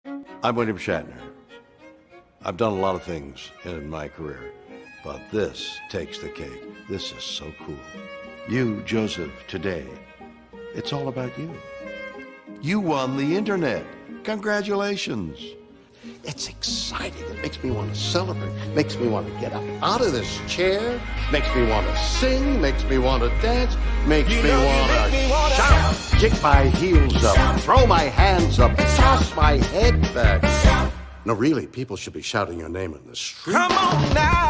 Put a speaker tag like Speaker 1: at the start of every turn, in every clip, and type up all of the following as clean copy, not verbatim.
Speaker 1: I'm William Shatner. I've done a lot of things in my career, but this takes the cake. This is so cool. You, Joseph, today, it's all about you. You won the internet. Congratulations. It's exciting. It makes me want to celebrate. Makes me want to get up out of this chair. Makes me want to sing. Makes me want to dance. Makes me want to shout. Kick my heels up. Throw my hands up. Toss my head back. No, really, people should be shouting your name in the street.
Speaker 2: Come on now.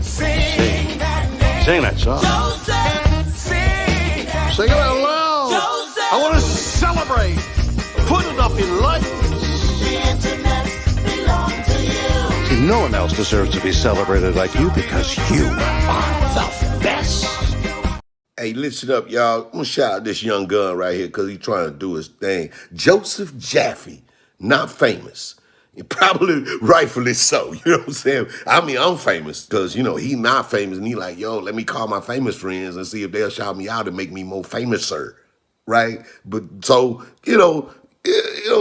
Speaker 2: Sing that name.
Speaker 1: Sing that song.
Speaker 2: Joseph,
Speaker 1: Sing it out loud.
Speaker 2: Joseph.
Speaker 1: I want to celebrate. Put it up in lights.
Speaker 2: The internet belongs to you.
Speaker 1: See, no one else deserves to be celebrated like you because you are the best.
Speaker 3: Hey, listen up, y'all. I'm going to shout out this young gun right here because he's trying to do his thing. Joseph Jaffe, not famous. Probably rightfully so, you know what I'm saying? I mean, I'm famous because, you know, he not famous and he like, yo, let me call my famous friends and see if they'll shout me out and make me more famous, sir. Right? But so,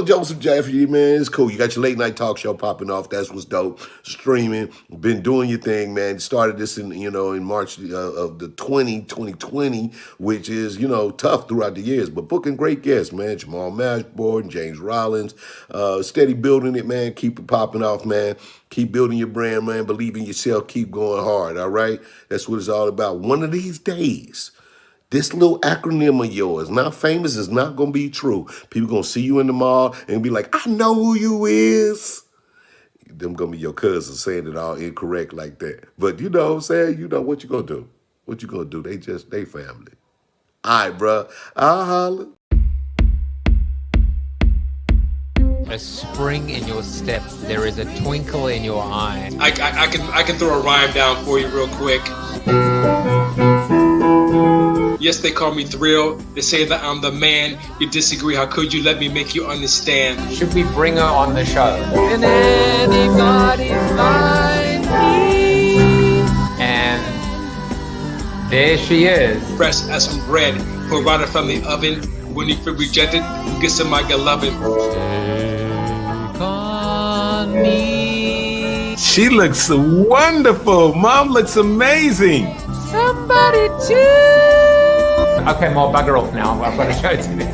Speaker 3: Joseph Jaffe, man, it's cool. You got your late night talk show popping off. That's what's dope. Streaming, been doing your thing, man. Started this in March of the 2020, which is, tough throughout the years, but booking great guests, man. Jamal Mashboard, James Rollins, steady building it, man. Keep it popping off, man. Keep building your brand, man. Believe in yourself. Keep going hard, all right? That's what it's all about. One of these days, this little acronym of yours, not famous, is not going to be true. People going to see you in the mall and be like, I know who you is. Them going to be your cousins saying it all incorrect like that. But you know what I'm saying? You know what you going to do. What you going to do? They family. All right, bro. I'll holler.
Speaker 4: A spring in your step. There is a twinkle in your eye.
Speaker 5: I can throw a rhyme down for you real quick. Yes, they call me Thrill. They say that I'm the man. You disagree, how could you? Let me make you understand.
Speaker 4: Should we bring her on the show? And anybody's like me. And there she is.
Speaker 5: Fresh as some bread. Pull right from the oven. When you feel rejected, get some my loving.
Speaker 4: Take on me.
Speaker 6: She looks wonderful. Mom looks amazing.
Speaker 4: Somebody too. Okay, Mom, bugger off now. I've got to show it to you.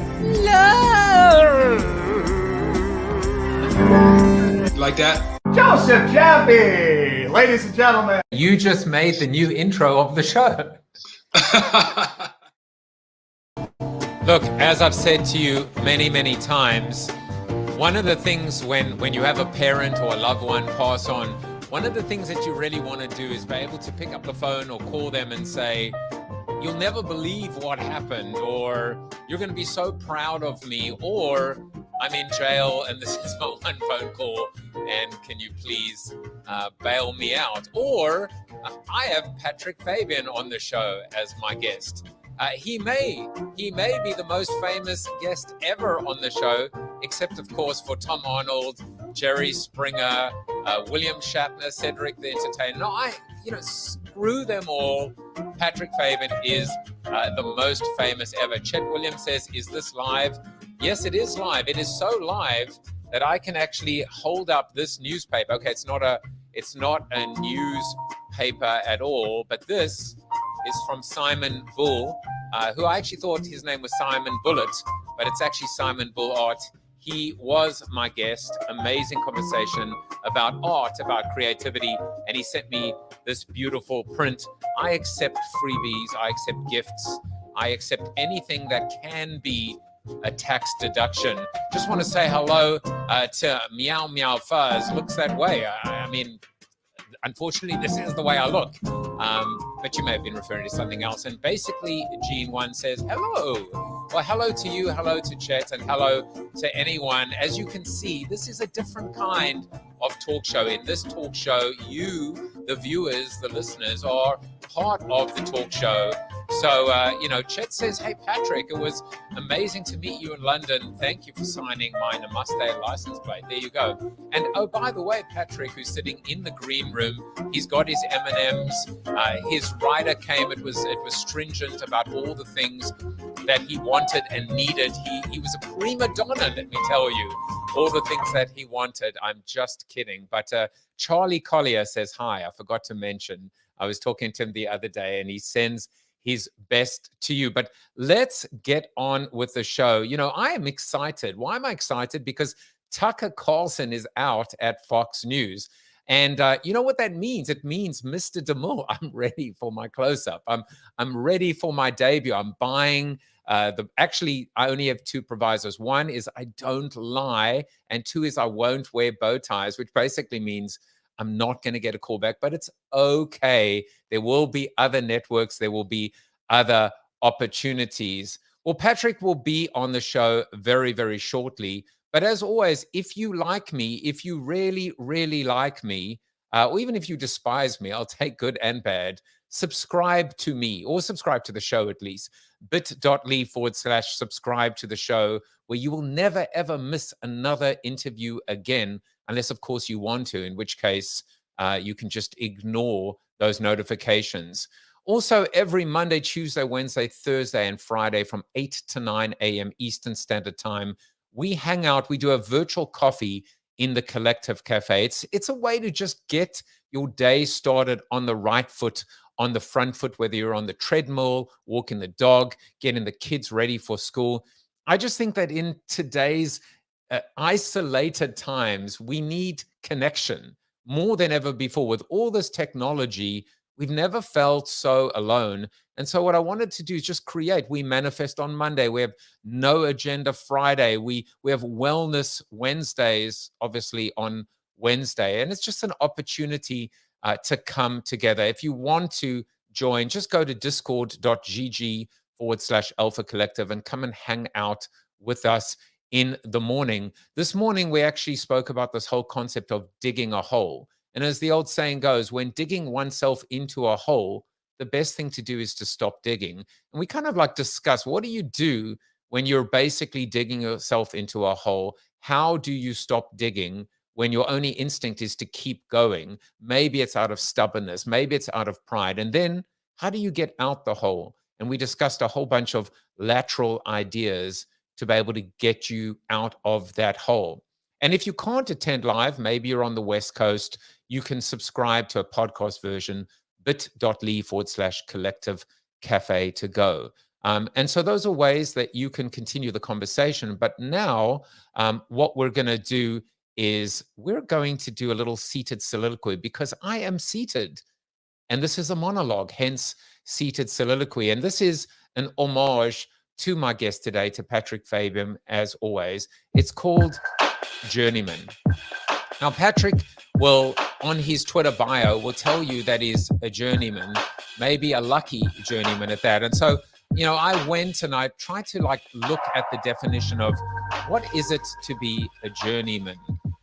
Speaker 5: Like that?
Speaker 7: Joseph Jaffe, ladies and gentlemen.
Speaker 4: You just made the new intro of the show. Look, as I've said to you many, many times, one of the things when you have a parent or a loved one pass on, one of the things that you really want to do is be able to pick up the phone or call them and say, you'll never believe what happened, or you're going to be so proud of me, or I'm in jail and this is my one phone call and can you please bail me out? Or I have Patrick Fabian on the show as my guest. He may be the most famous guest ever on the show, except of course for Tom Arnold, Jerry Springer, William Shatner, Cedric the Entertainer. No, screw them all. Patrick Fabian is the most famous ever. Chet Williams says, is this live? Yes, it is live. It is so live that I can actually hold up this newspaper. Okay, it's not a newspaper at all, but this is from Simon Bull, who I actually thought his name was Simon Bullet, but it's actually Simon Bull Art. He was my guest. Amazing conversation about art, about creativity, and he sent me this beautiful print. I accept freebies, I accept gifts, I accept anything that can be a tax deduction. Just want to say hello to Meow Meow Fuzz. Looks that way. I mean, unfortunately, this is the way I look. But you may have been referring to something else. And basically, Gene 1 says, hello. Well, hello to you, hello to Chet, and hello to anyone. As you can see, this is a different kind of talk show. In this talk show, you, the viewers, the listeners, are part of the talk show. So, Chet says, hey, Patrick, it was amazing to meet you in London. Thank you for signing my Namaste license plate. There you go. And, oh, by the way, Patrick, who's sitting in the green room, he's got his M&Ms. His rider came. It was stringent about all the things that he wanted and needed. He was a prima donna, let me tell you. all the things that he wanted. I'm just kidding. But Charlie Collier says hi. I forgot to mention. I was talking to him the other day, and he sends his best to you. But let's get on with the show. You know, I am excited. Why am I excited? Because Tucker Carlson is out at Fox News. And you know what that means? It means, Mr. DeMille, I'm ready for my close-up. I'm ready for my debut. I'm buying actually, I only have two provisos. One is I don't lie, and two is I won't wear bow ties, which basically means I'm not going to get a call back, but it's okay. There will be other networks. There will be other opportunities. Well, Patrick will be on the show very, very shortly. But as always, if you like me, if you really, really like me, or even if you despise me, I'll take good and bad, subscribe to me, or subscribe to the show at least. bit.ly/subscribe to the show, where you will never, ever miss another interview again, unless, of course, you want to, in which case you can just ignore those notifications. Also, every Monday, Tuesday, Wednesday, Thursday, and Friday from 8 to 9 a.m. Eastern Standard Time, we hang out. We do a virtual coffee in the Collective Cafe. It's a way to just get your day started on the right foot, on the front foot, whether you're on the treadmill, walking the dog, getting the kids ready for school. I just think that in today's isolated times, we need connection more than ever before. With all this technology, we've never felt so alone. And so what I wanted to do is just create. We manifest on Monday. We have no agenda Friday. We have wellness Wednesdays, obviously, on Wednesday. And it's just an opportunity to come together. If you want to join, just go to discord.gg/Alpha Collective and come and hang out with us in the morning. This morning, we actually spoke about this whole concept of digging a hole. And as the old saying goes, when digging oneself into a hole, the best thing to do is to stop digging. And we kind of like discuss, what do you do when you're basically digging yourself into a hole? How do you stop digging when your only instinct is to keep going? Maybe it's out of stubbornness. Maybe it's out of pride. And then how do you get out the hole? And we discussed a whole bunch of lateral ideas to be able to get you out of that hole. And if you can't attend live, maybe you're on the West Coast, you can subscribe to a podcast version, bit.ly/collective cafe to go. And so those are ways that you can continue the conversation. But now what we're going to do is we're going to do a little seated soliloquy, because I am seated. And this is a monologue, hence seated soliloquy. And this is an homage to my guest today, to Patrick Fabian, as always. It's called Journeyman. Now, Patrick will, on his Twitter bio, will tell you that he's a journeyman, maybe a lucky journeyman at that. And so, you know, I went and I tried to look at the definition of what is it to be a journeyman.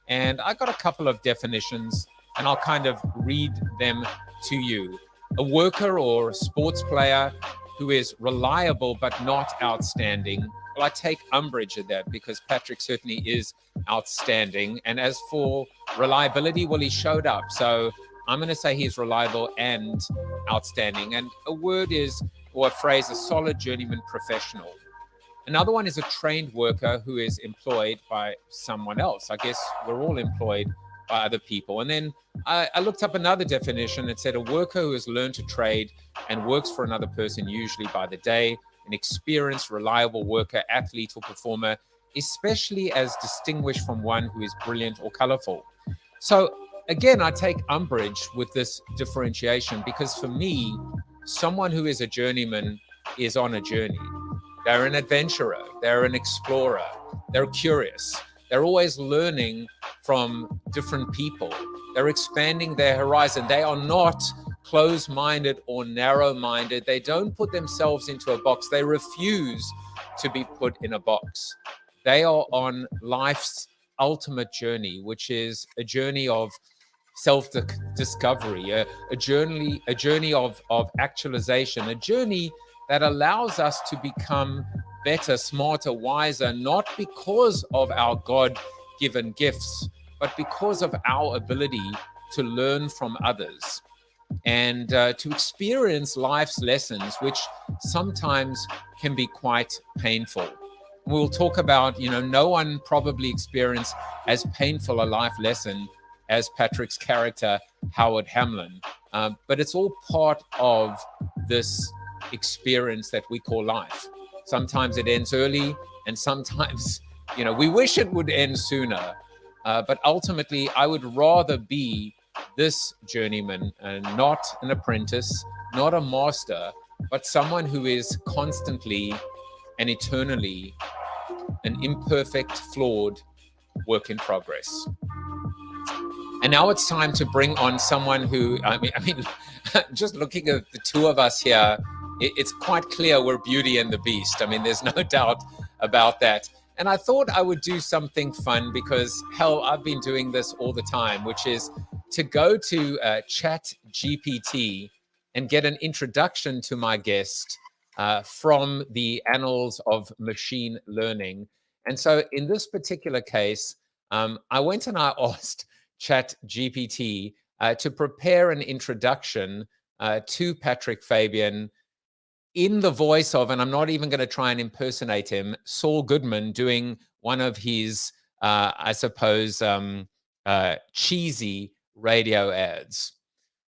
Speaker 4: And I got a couple of definitions, and I'll kind of read them to you. A worker or sports player who is reliable but not outstanding. Well, I take umbrage at that, because Patrick certainly is outstanding. And as for reliability, well, he showed up. So I'm going to say he's reliable and outstanding. And a word is, or a phrase, a solid journeyman professional. Another one is a trained worker who is employed by someone else. I guess we're all employed by other people. And then I looked up another definition. It said a worker who has learned to trade and works for another person, usually by the day, an experienced, reliable worker, athlete, or performer, especially as distinguished from one who is brilliant or colorful. So again, I take umbrage with this differentiation, because for me, someone who is a journeyman is on a journey. They're an adventurer, they're an explorer, they're curious, they're always learning from different people, they're expanding their horizon. They are not closed-minded or narrow-minded. They don't put themselves into a box. They refuse to be put in a box. They are on life's ultimate journey, which is a journey of self-discovery, a journey of actualization, a journey that allows us to become better, smarter, wiser, not because of our God-given gifts, but because of our ability to learn from others and to experience life's lessons, which sometimes can be quite painful. We'll talk about, no one probably experienced as painful a life lesson as Patrick's character, Howard Hamlin. But it's all part of this experience that we call life. Sometimes it ends early, and sometimes, we wish it would end sooner. But ultimately, I would rather be this journeyman, not an apprentice, not a master, but someone who is constantly and eternally an imperfect, flawed work in progress. And now it's time to bring on someone who, I mean, just looking at the two of us here, it's quite clear we're Beauty and the Beast. I mean, there's no doubt about that. And I thought I would do something fun because, hell, I've been doing this all the time, which is to go to ChatGPT and get an introduction to my guest from the annals of machine learning. And so in this particular case, I went and I asked ChatGPT to prepare an introduction to Patrick Fabian in the voice of, and I'm not even going to try and impersonate him, Saul Goodman doing one of his, I suppose, cheesy radio ads.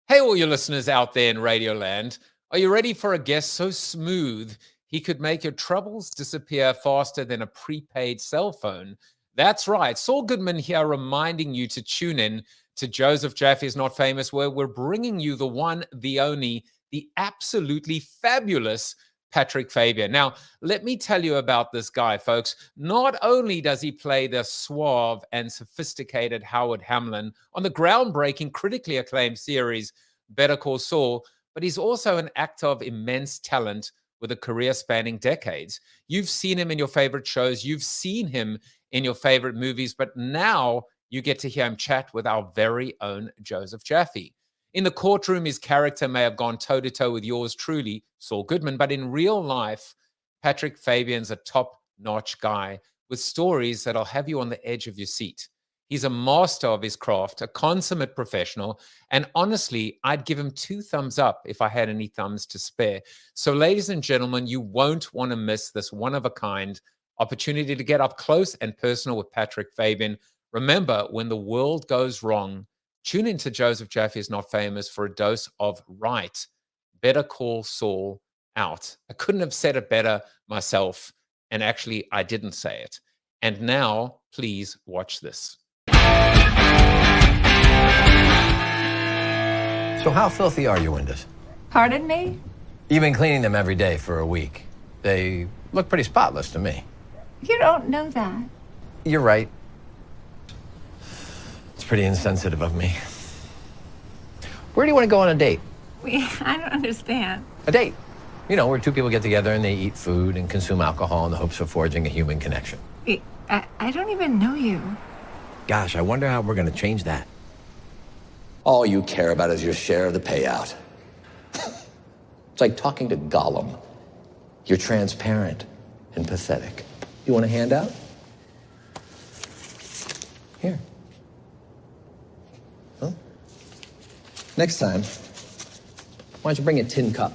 Speaker 4: Hey, all your listeners out there in Radio Land, are you ready for a guest so smooth he could make your troubles disappear faster than a prepaid cell phone? That's right. Saul Goodman here reminding you to tune in to Joseph Jaffe is Not Famous, where we're bringing you the one, the only, the absolutely fabulous Patrick Fabian. Now, let me tell you about this guy, folks. Not only does he play the suave and sophisticated Howard Hamlin on the groundbreaking, critically acclaimed series Better Call Saul, but he's also an actor of immense talent with a career spanning decades. You've seen him in your favorite shows. You've seen him in your favorite movies, but now you get to hear him chat with our very own Joseph Jaffe. In the courtroom, his character may have gone toe-to-toe with yours truly, Saul Goodman, but in real life, Patrick Fabian's a top-notch guy with stories that'll have you on the edge of your seat. He's a master of his craft, a consummate professional, and honestly, I'd give him 2 thumbs up if I had any thumbs to spare. So, ladies and gentlemen, you won't want to miss this one-of-a-kind opportunity to get up close and personal with Patrick Fabian. Remember, when the world goes wrong, tune into Joseph Jaffe is Not Famous for a dose of right. Better Call Saul out. I couldn't have said it better myself, and actually, I didn't say it. And now, please watch this.
Speaker 8: So how filthy are your windows?
Speaker 9: Pardon me?
Speaker 8: You've been cleaning them every day for a week. They look pretty spotless to me.
Speaker 9: You don't know that.
Speaker 8: You're right. It's pretty insensitive of me. Where do you want to go on a date?
Speaker 9: I don't understand.
Speaker 8: A date. You know, where 2 people get together and they eat food and consume alcohol in the hopes of forging a human connection.
Speaker 9: I don't even know you.
Speaker 8: Gosh, I wonder how we're going to change that. All you care about is your share of the payout. It's like talking to Gollum. You're transparent and pathetic. You want a handout? Here. Huh? Next time, why don't you bring a tin cup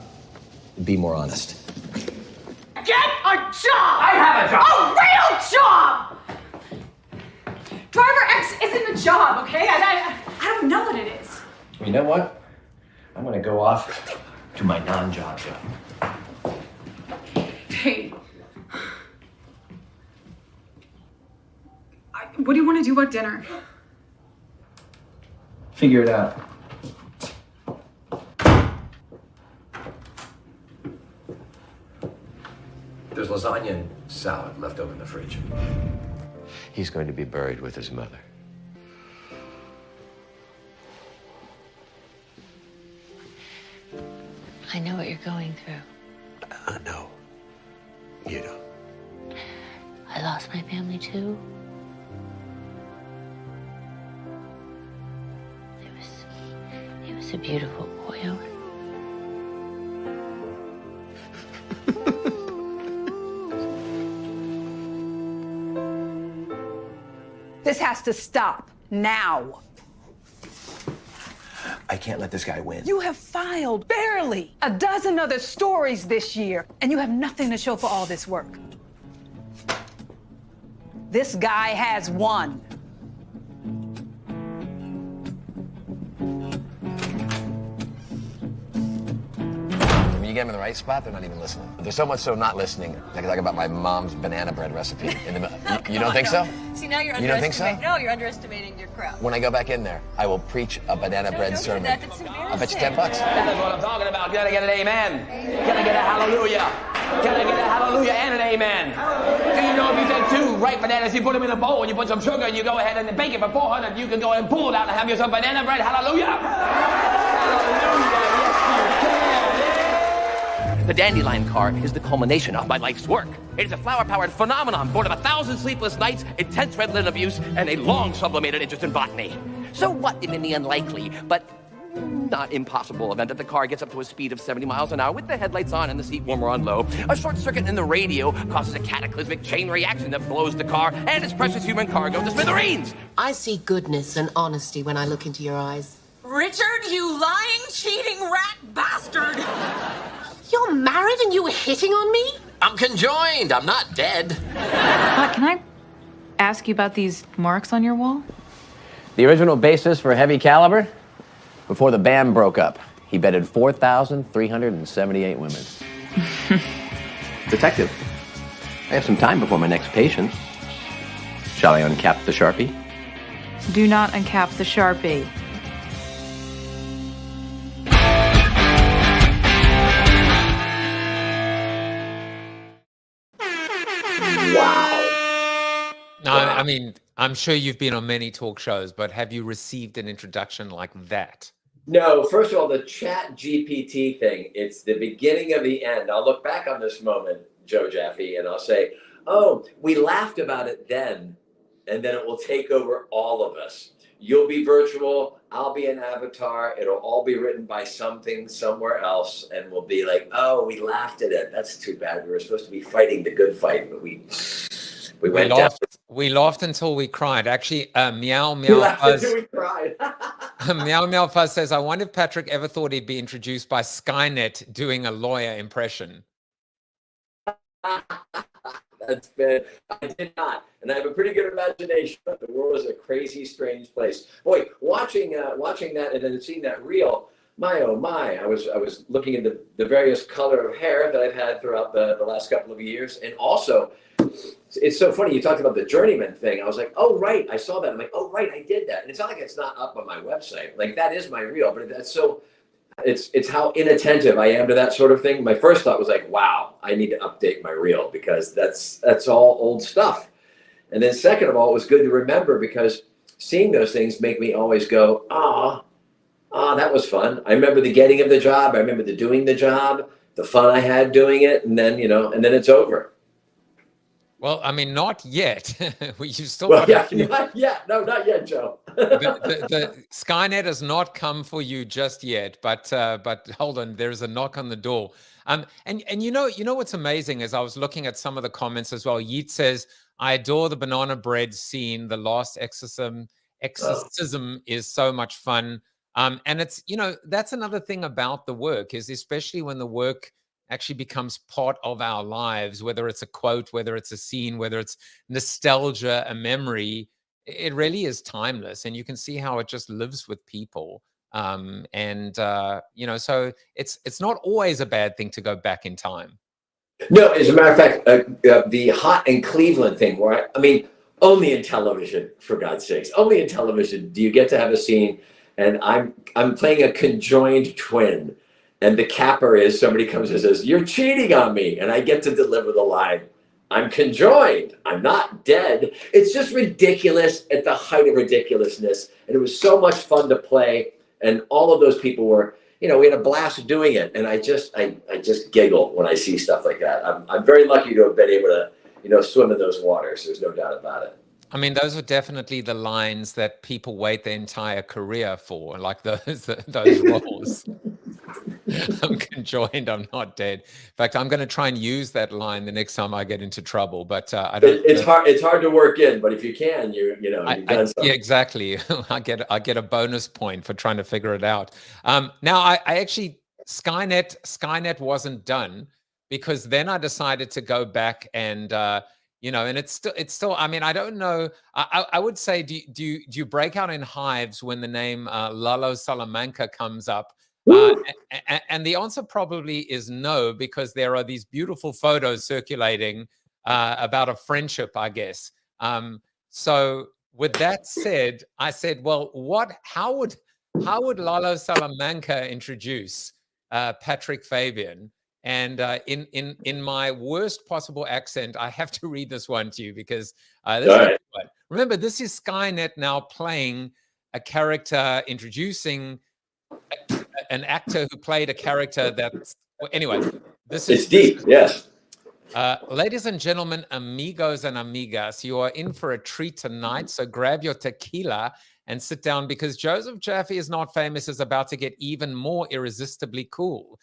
Speaker 8: and be more honest?
Speaker 2: Get a job!
Speaker 7: I have a job!
Speaker 2: A real job! Driver X isn't a job, okay? I don't know what it is.
Speaker 8: You know what? I'm gonna go off to my non-job job.
Speaker 10: Hey. What do you want to do at dinner?
Speaker 8: Figure it out. There's lasagna and salad left over in the fridge. He's going to be buried with his mother.
Speaker 9: I know what you're going through.
Speaker 8: No. You don't.
Speaker 9: I lost my family too. It was a beautiful boy.
Speaker 11: This has to stop now.
Speaker 8: I can't let this guy win.
Speaker 11: You have filed barely a dozen other stories this year, and you have nothing to show for all this work. This guy has won.
Speaker 8: When you get them in the right spot, they're not even listening. They're so much so not listening. I can talk about my mom's banana bread recipe. You don't think so?
Speaker 12: See, now you're
Speaker 8: You don't think so?
Speaker 12: No, you're underestimating your crowd.
Speaker 8: When I go back in there, I will preach a banana bread sermon. I'll bet you $10.
Speaker 13: That's what I'm talking about. Can I get an amen? Can I get a hallelujah? Can I get a hallelujah and an amen? Do you know if you take 2 ripe bananas, you put them in a bowl, and you put some sugar, and you go ahead and bake it for 400, you can go and pull it out and have yourself banana bread. Hallelujah! Hallelujah! Yes, you can.
Speaker 14: The dandelion car is the culmination of my life's work. It is a flower-powered phenomenon born of 1,000 sleepless nights, intense red linen abuse, and a long sublimated interest in botany. So what if in the unlikely, but not impossible event that the car gets up to a speed of 70 miles an hour with the headlights on and the seat warmer on low, a short circuit in the radio causes a cataclysmic chain reaction that blows the car and its precious human cargo to smithereens?
Speaker 15: I see goodness and honesty when I look into your eyes.
Speaker 12: Richard, you lying, cheating rat bastard!
Speaker 15: You're married and you were hitting on me?
Speaker 8: I'm conjoined. I'm not dead.
Speaker 16: Can I ask you about these marks on your wall?
Speaker 14: The original basis for Heavy Caliber? Before the band broke up, he bedded 4,378 women. Detective, I have some time before my next patient. Shall I uncap the Sharpie?
Speaker 16: Do not uncap the Sharpie.
Speaker 4: No, I mean, I'm sure you've been on many talk shows, but have you received an introduction like that?
Speaker 17: No, first of all, the chat GPT thing, it's the beginning of the end. I'll look back on this moment, Joe Jaffe, and I'll say, oh, we laughed about it then, and then it will take over all of us. You'll be virtual, I'll be an avatar, it'll all be written by something somewhere else, and we'll be like, oh, we laughed at it. That's too bad. We were supposed to be fighting the good fight, but we went down.
Speaker 4: We laughed until we cried. Actually, Meow
Speaker 17: We
Speaker 4: Meow
Speaker 17: laughed
Speaker 4: Fuzz,
Speaker 17: until we cried.
Speaker 4: Meow Meow Fuzz says, I wonder if Patrick ever thought he'd be introduced by Skynet doing a lawyer impression.
Speaker 17: That's bad. I did not, and I have a pretty good imagination. But the world is a crazy, strange place. Boy, watching that and then seeing that reel, my oh my! I was looking at the various color of hair that I've had throughout the last couple of years, and also, it's so funny. You talked about the Journeyman thing. I was like, oh right, I saw that. I'm like, oh right, I did that. And it's not like it's not up on my website. Like that is my reel, but that's so. It's how inattentive I am to that sort of thing. My first thought was like, wow, I need to update my reel because that's all old stuff. And then second of all, it was good to remember because seeing those things make me always go, that was fun. I remember the getting of the job. I remember the doing the job, the fun I had doing it. And then, and then it's over.
Speaker 4: Well, I mean, not yet. You still
Speaker 17: not yet. No, not yet, Joe.
Speaker 4: the Skynet has not come for you just yet, but hold on, there's a knock on the door. And you know what's amazing is I was looking at some of the comments as well. Yeet says, I adore the banana bread scene. The last exorcism is so much fun. And it's, that's another thing about the work is especially when the work actually becomes part of our lives, whether it's a quote, whether it's a scene, whether it's nostalgia, a memory, it really is timeless. And you can see how it just lives with people. So it's not always a bad thing to go back in time.
Speaker 17: No, as a matter of fact, the Hot in Cleveland thing, where I mean, only in television, for God's sakes, only in television do you get to have a scene, and I'm playing a conjoined twin. And the capper is somebody comes and says, you're cheating on me. And I get to deliver the line, I'm conjoined. I'm not dead. It's just ridiculous at the height of ridiculousness. And it was so much fun to play. And all of those people were, we had a blast doing it. And I just giggle when I see stuff like that. I'm very lucky to have been able to, swim in those waters. There's no doubt about it.
Speaker 4: I mean, those are definitely the lines that people wait their entire career for, like those roles. I'm conjoined, I'm not dead. In fact, I'm going to try and use that line the next time I get into trouble, but I don't.
Speaker 17: It's hard to work in, but if you can, you've done something.
Speaker 4: Yeah, exactly. I get a bonus point for trying to figure it out. Now, I actually Skynet wasn't done because then I decided to go back and and it's still. I mean, I don't know. I would say, do you break out in hives when the name Lalo Salamanca comes up? And the answer probably is no, because there are these beautiful photos circulating about a friendship, I guess. So with that said, I said, well, how would Lalo Salamanca introduce Patrick Fabian? And in my worst possible accent, I have to read this one to you, because remember, this is Skynet now playing a character, introducing an actor who played a character that's, anyway, this is
Speaker 17: deep, yes.
Speaker 4: Ladies and gentlemen, amigos and amigas, you are in for a treat tonight, so grab your tequila and sit down, because Joseph Jaffe is Not Famous is about to get even more irresistibly cool.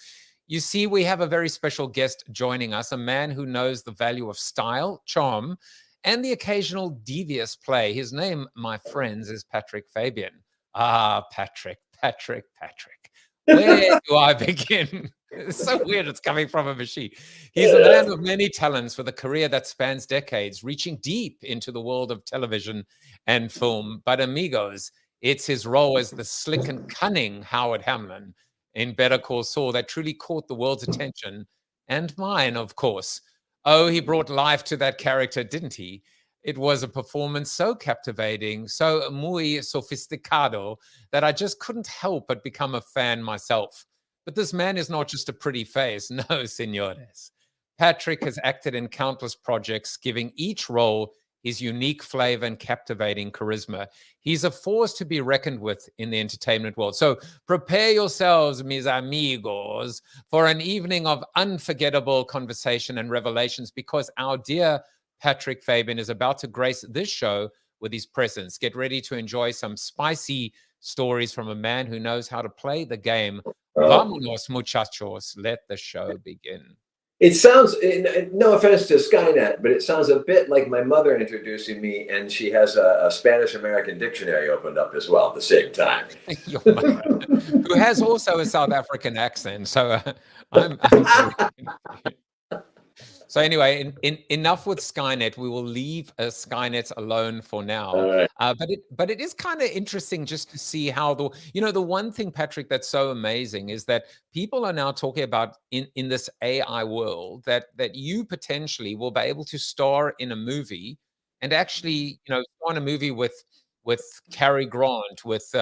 Speaker 4: You see, we have a very special guest joining us, a man who knows the value of style, charm, and the occasional devious play. His name, my friends, is Patrick Fabian. Ah, Patrick. Where do I begin? It's so weird it's coming from a machine. He's a man of many talents with a career that spans decades, reaching deep into the world of television and film. But amigos, it's his role as the slick and cunning Howard Hamlin in Better Call Saul that truly caught the world's attention, and mine, of course. Oh, he brought life to that character, didn't he? It was a performance so captivating, so muy sofisticado, that I just couldn't help but become a fan myself. But this man is not just a pretty face. No, senores. Patrick has acted in countless projects, giving each role his unique flavor and captivating charisma. He's a force to be reckoned with in the entertainment world. So prepare yourselves, mis amigos, for an evening of unforgettable conversation and revelations, because our dear Patrick Fabian is about to grace this show with his presence. Get ready to enjoy some spicy stories from a man who knows how to play the game. Vámonos, muchachos. Let the show begin.
Speaker 17: It sounds, no offense to Skynet, but it sounds a bit like my mother introducing me, and she has a Spanish-American dictionary opened up as well at the same time.
Speaker 4: Your mother, who has also a South African accent. So So anyway, enough with Skynet. We will leave Skynet alone for now. Right. But it is kind of interesting just to see how the one thing, Patrick, that's so amazing is that people are now talking about in this AI world that you potentially will be able to star in a movie, and actually star in a movie with Cary Grant, with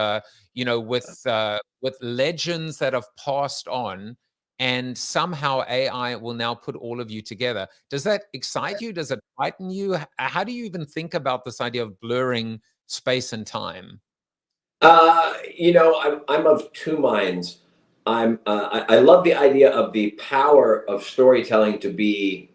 Speaker 4: legends that have passed on. And somehow AI will now put all of you together. Does that excite you? Does it frighten you? How do you even think about this idea of blurring space and time?
Speaker 17: I'm of two minds. I love the idea of the power of storytelling to be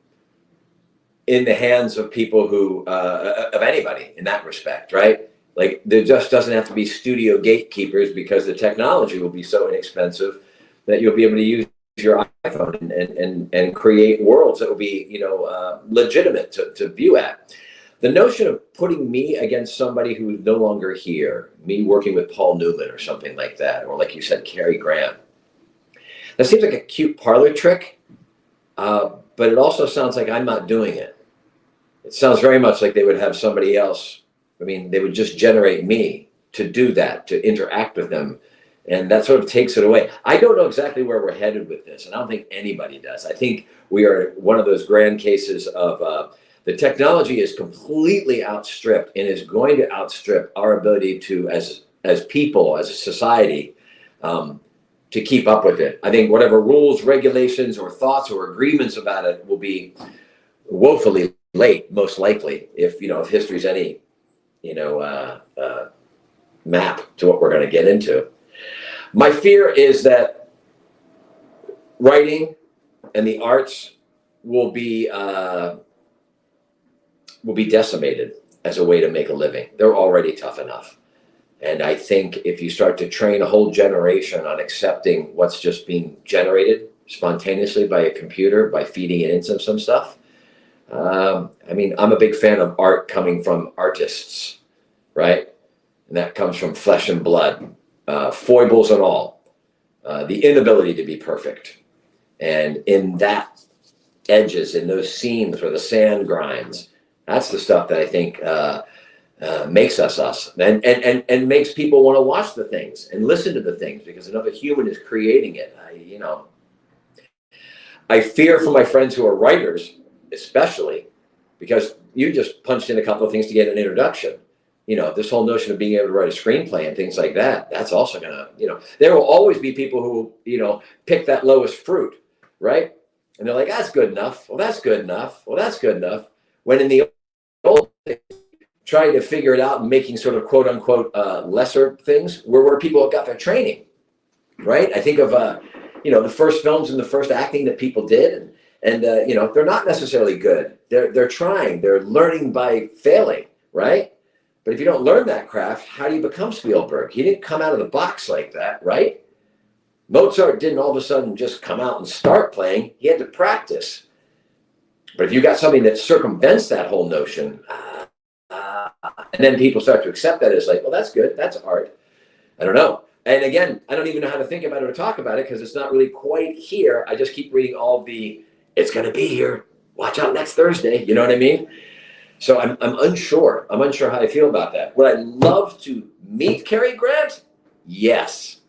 Speaker 17: in the hands of people who, of anybody in that respect, right? Like, there just doesn't have to be studio gatekeepers, because the technology will be so inexpensive that you'll be able to use your iPhone and create worlds that will be, legitimate to view at. The notion of putting me against somebody who's no longer here, me working with Paul Newman or something like that, or like you said, Cary Grant, that seems like a cute parlor trick, but it also sounds like I'm not doing it. It sounds very much like they would have somebody else. I mean, they would just generate me to do that, to interact with them. And that sort of takes it away. I don't know exactly where we're headed with this, and I don't think anybody does. I think we are one of those grand cases of the technology is completely outstripped and is going to outstrip our ability to, as people, as a society, to keep up with it. I think whatever rules, regulations, or thoughts or agreements about it will be woefully late, most likely, if history's any map to what we're going to get into. My fear is that writing and the arts will be decimated as a way to make a living. They're already tough enough. And I think if you start to train a whole generation on accepting what's just being generated spontaneously by a computer, by feeding it into some stuff, I'm a big fan of art coming from artists, right? And that comes from flesh and blood. Foibles and all, the inability to be perfect. And in that edges, in those seams where the sand grinds, That's the stuff that I think makes us us, and makes people want to watch the things and listen to the things because another human is creating it. I fear for my friends who are writers, especially because you just punched in a couple of things to get an introduction. This whole notion of being able to write a screenplay and things like that, that's also gonna, there will always be people who, pick that lowest fruit, right? And they're like, that's good enough. Well, that's good enough. Well, that's good enough. When in the old days, trying to figure it out and making sort of quote unquote lesser things were where people got their training, right? I think of, the first films and the first acting that people did, and they're not necessarily good. They're trying, they're learning by failing, right? But if you don't learn that craft, how do you become Spielberg? He didn't come out of the box like that, right? Mozart didn't all of a sudden just come out and start playing. He had to practice. But if you got something that circumvents that whole notion, and then people start to accept that as like, well, that's good, that's art. I don't know. And again, I don't even know how to think about it or talk about it because it's not really quite here. I just keep reading all the, it's going to be here. Watch out next Thursday. You know what I mean? So I'm unsure. I'm unsure how I feel about that. Would I love to meet Cary Grant? Yes.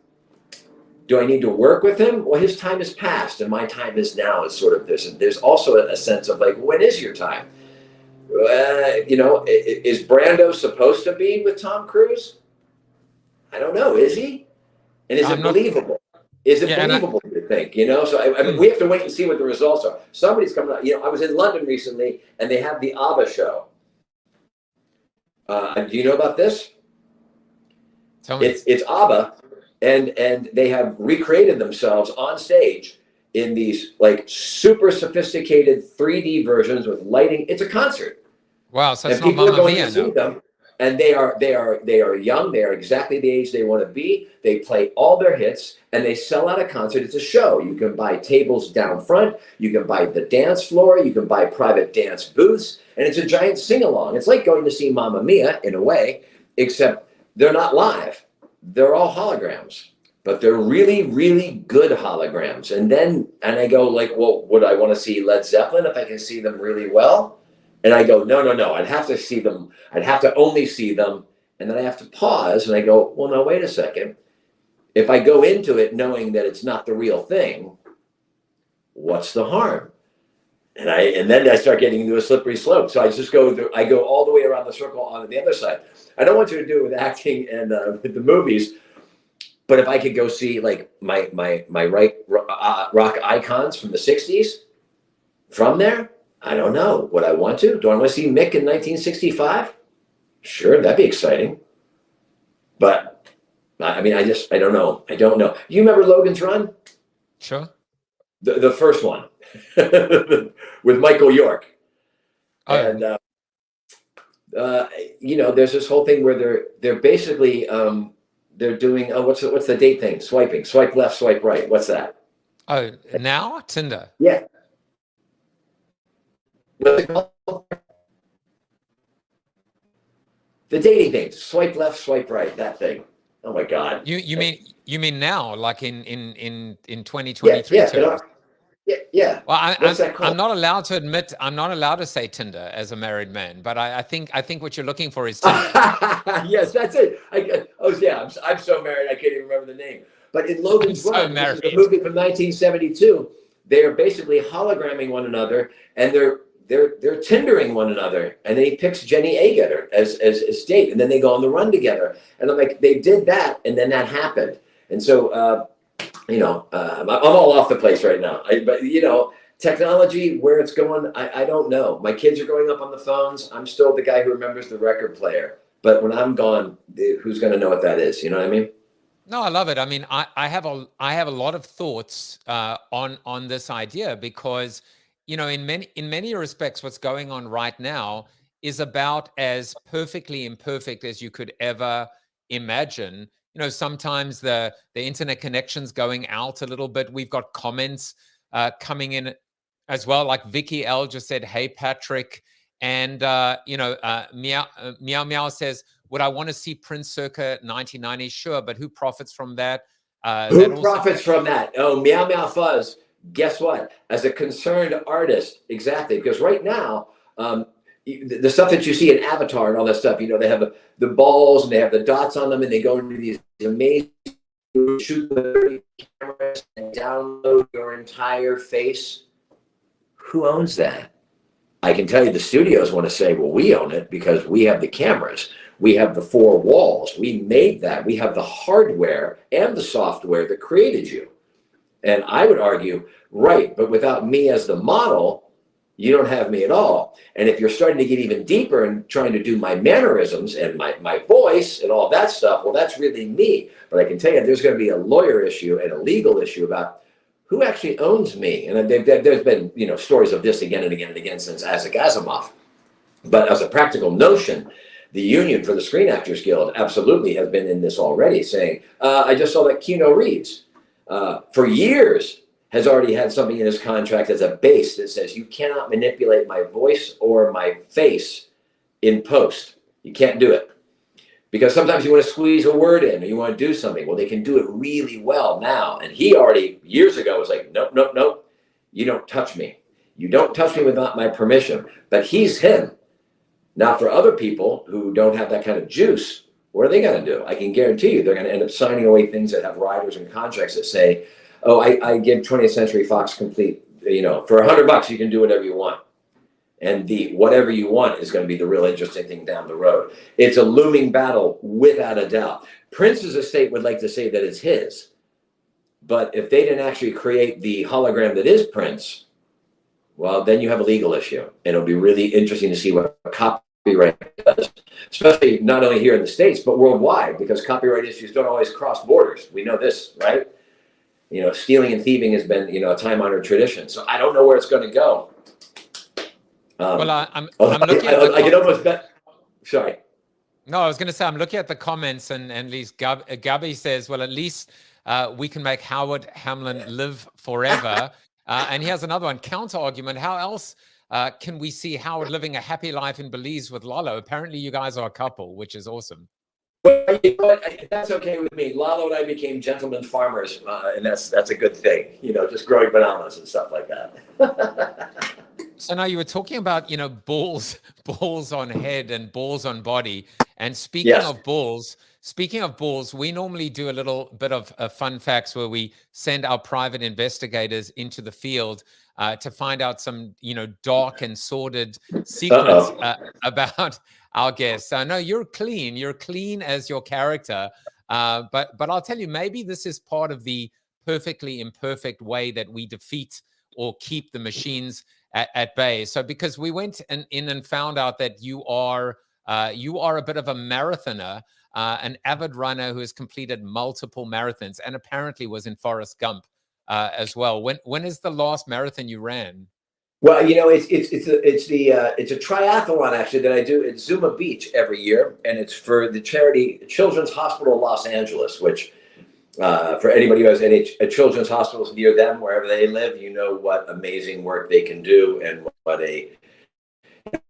Speaker 17: Do I need to work with him? Well, his time is past and my time is now. Is sort of there's also a sense of like, when is your time? Is Brando supposed to be with Tom Cruise? I don't know. Is he? And is it believable? Is it believable, do you think? So I mean, we have to wait and see what the results are. Somebody's coming out. I was in London recently, and they have the ABBA show. Do you know about this?
Speaker 4: Tell me.
Speaker 17: It's ABBA, and they have recreated themselves on stage in these like super sophisticated 3D versions with lighting. It's a concert.
Speaker 4: Wow, so it's
Speaker 17: and
Speaker 4: not
Speaker 17: people are
Speaker 4: Mamma
Speaker 17: going
Speaker 4: Mia,
Speaker 17: to see
Speaker 4: no.
Speaker 17: them. And they are young. They are exactly the age they want to be. They play all their hits and they sell out a concert. It's a show. You can buy tables down front. You can buy the dance floor. You can buy private dance booths. And it's a giant sing-along. It's like going to see Mamma Mia in a way, except they're not live. They're all holograms, but they're really, really good holograms. And I go like, well, would I want to see Led Zeppelin if I can see them really well? And I go, no, I'd have to see them. I'd have to only see them. And then I have to pause and I go, well, no, wait a second. If I go into it knowing that it's not the real thing, what's the harm? And then I start getting into a slippery slope. So I just go all the way around the circle on the other side. I don't want you to do it with acting and with the movies. But if I could go see like my rock icons from the 60s from there, I don't know. Would I want to? Do I want to see Mick in 1965? Sure, that'd be exciting. But I mean, I don't know. I don't know. You remember Logan's Run?
Speaker 4: Sure.
Speaker 17: The first one with Michael York.
Speaker 4: Oh.
Speaker 17: And there's this whole thing where they're basically they're doing what's the date thing? Swiping, swipe left, swipe right. What's that?
Speaker 4: Oh, now Tinder.
Speaker 17: Yeah. What's it called? The dating thing. Swipe left, swipe right. That thing. Oh my God.
Speaker 4: You mean now, like in 2023?
Speaker 17: Yeah.
Speaker 4: Well,
Speaker 17: I'm
Speaker 4: not allowed to admit. I'm not allowed to say Tinder as a married man. But I think what you're looking for is Tinder.
Speaker 17: Yes, that's it. I'm so married I can't even remember the name. But in Logan's Run, which is a movie from 1972, they are basically hologramming one another, and they're Tindering one another, and then he picks Jenny Agutter as date, and then they go on the run together. And I'm like, they did that, and then that happened. And so, I'm all off the place right now. But technology, where it's going, I don't know. My kids are growing up on the phones. I'm still the guy who remembers the record player. But when I'm gone, who's going to know what that is? You know what I mean?
Speaker 4: No, I love it. I mean, I have a lot of thoughts on this idea because, in many respects, what's going on right now is about as perfectly imperfect as you could ever imagine. Sometimes the internet connection's going out a little bit. We've got comments coming in as well. Like Vicky L just said, "Hey, Patrick," and Meow Meow says, "Would I want to see Prince circa 1990? Sure, but who profits from that?"
Speaker 17: Who profits from that? Oh, Meow Meow Fuzz. Guess what? As a concerned artist, exactly, because right now, the stuff that you see in Avatar and all that stuff, they have the balls and they have the dots on them and they go into these amazing shoot the cameras and download your entire face. Who owns that? I can tell you the studios want to say, well, we own it because we have the cameras. We have the 4 walls. We made that. We have the hardware and the software that created you. And I would argue, right, but without me as the model, you don't have me at all. And if you're starting to get even deeper and trying to do my mannerisms and my voice and all that stuff, well, that's really me. But I can tell you there's going to be a lawyer issue and a legal issue about who actually owns me. And there's been, stories of this again and again and again since Isaac Asimov. But as a practical notion, the Union for the Screen Actors Guild absolutely has been in this already, saying, I just saw that Keanu Reeves for years has already had something in his contract as a base that says you cannot manipulate my voice or my face in post. You can't do it. Because sometimes you want to squeeze a word in or you want to do something. Well, they can do it really well now. And he already, years ago, was like, nope, nope, nope. You don't touch me. You don't touch me without my permission. But he's him. Now, for other people who don't have that kind of juice, what are they going to do? I can guarantee you they're going to end up signing away things that have riders and contracts that say, oh, I give 20th Century Fox complete, for $100 you can do whatever you want. And the whatever you want is going to be the real interesting thing down the road. It's a looming battle without a doubt. Prince's estate would like to say that it's his. But if they didn't actually create the hologram that is Prince, well, then you have a legal issue. And it'll be really interesting to see what copyright does, especially not only here in the States, but worldwide, because copyright issues don't always cross borders. We know this, right? Stealing and thieving has been, a time-honored tradition. So I don't know where it's going to go.
Speaker 4: Well, I'm looking at
Speaker 17: I can almost bet. Sorry.
Speaker 4: No, I was going to say, I'm looking at the comments, and at least Gabby says, well, at least we can make Howard Hamlin live forever. And he has another one, counter argument. How else can we see Howard living a happy life in Belize with Lalo? Apparently you guys are a couple, which is awesome.
Speaker 17: Well, that's okay with me. Lalo and I became gentlemen farmers, and that's a good thing. Just growing bananas and stuff like that.
Speaker 4: So now you were talking about, balls on head and balls on body. And speaking of balls, we normally do a little bit of fun facts where we send our private investigators into the field to find out some, dark and sordid secrets about our guests. So no, you're clean as your character. But I'll tell you, maybe this is part of the perfectly imperfect way that we defeat or keep the machines at bay. So because we went in and found out that you are a bit of a marathoner, an avid runner who has completed multiple marathons and apparently was in Forrest Gump as well. When is the last marathon you ran?
Speaker 17: Well, it's a triathlon actually that I do at Zuma Beach every year, and it's for the charity Children's Hospital Los Angeles, which for anybody who has any children's hospitals near them, wherever they live, what amazing work they can do, and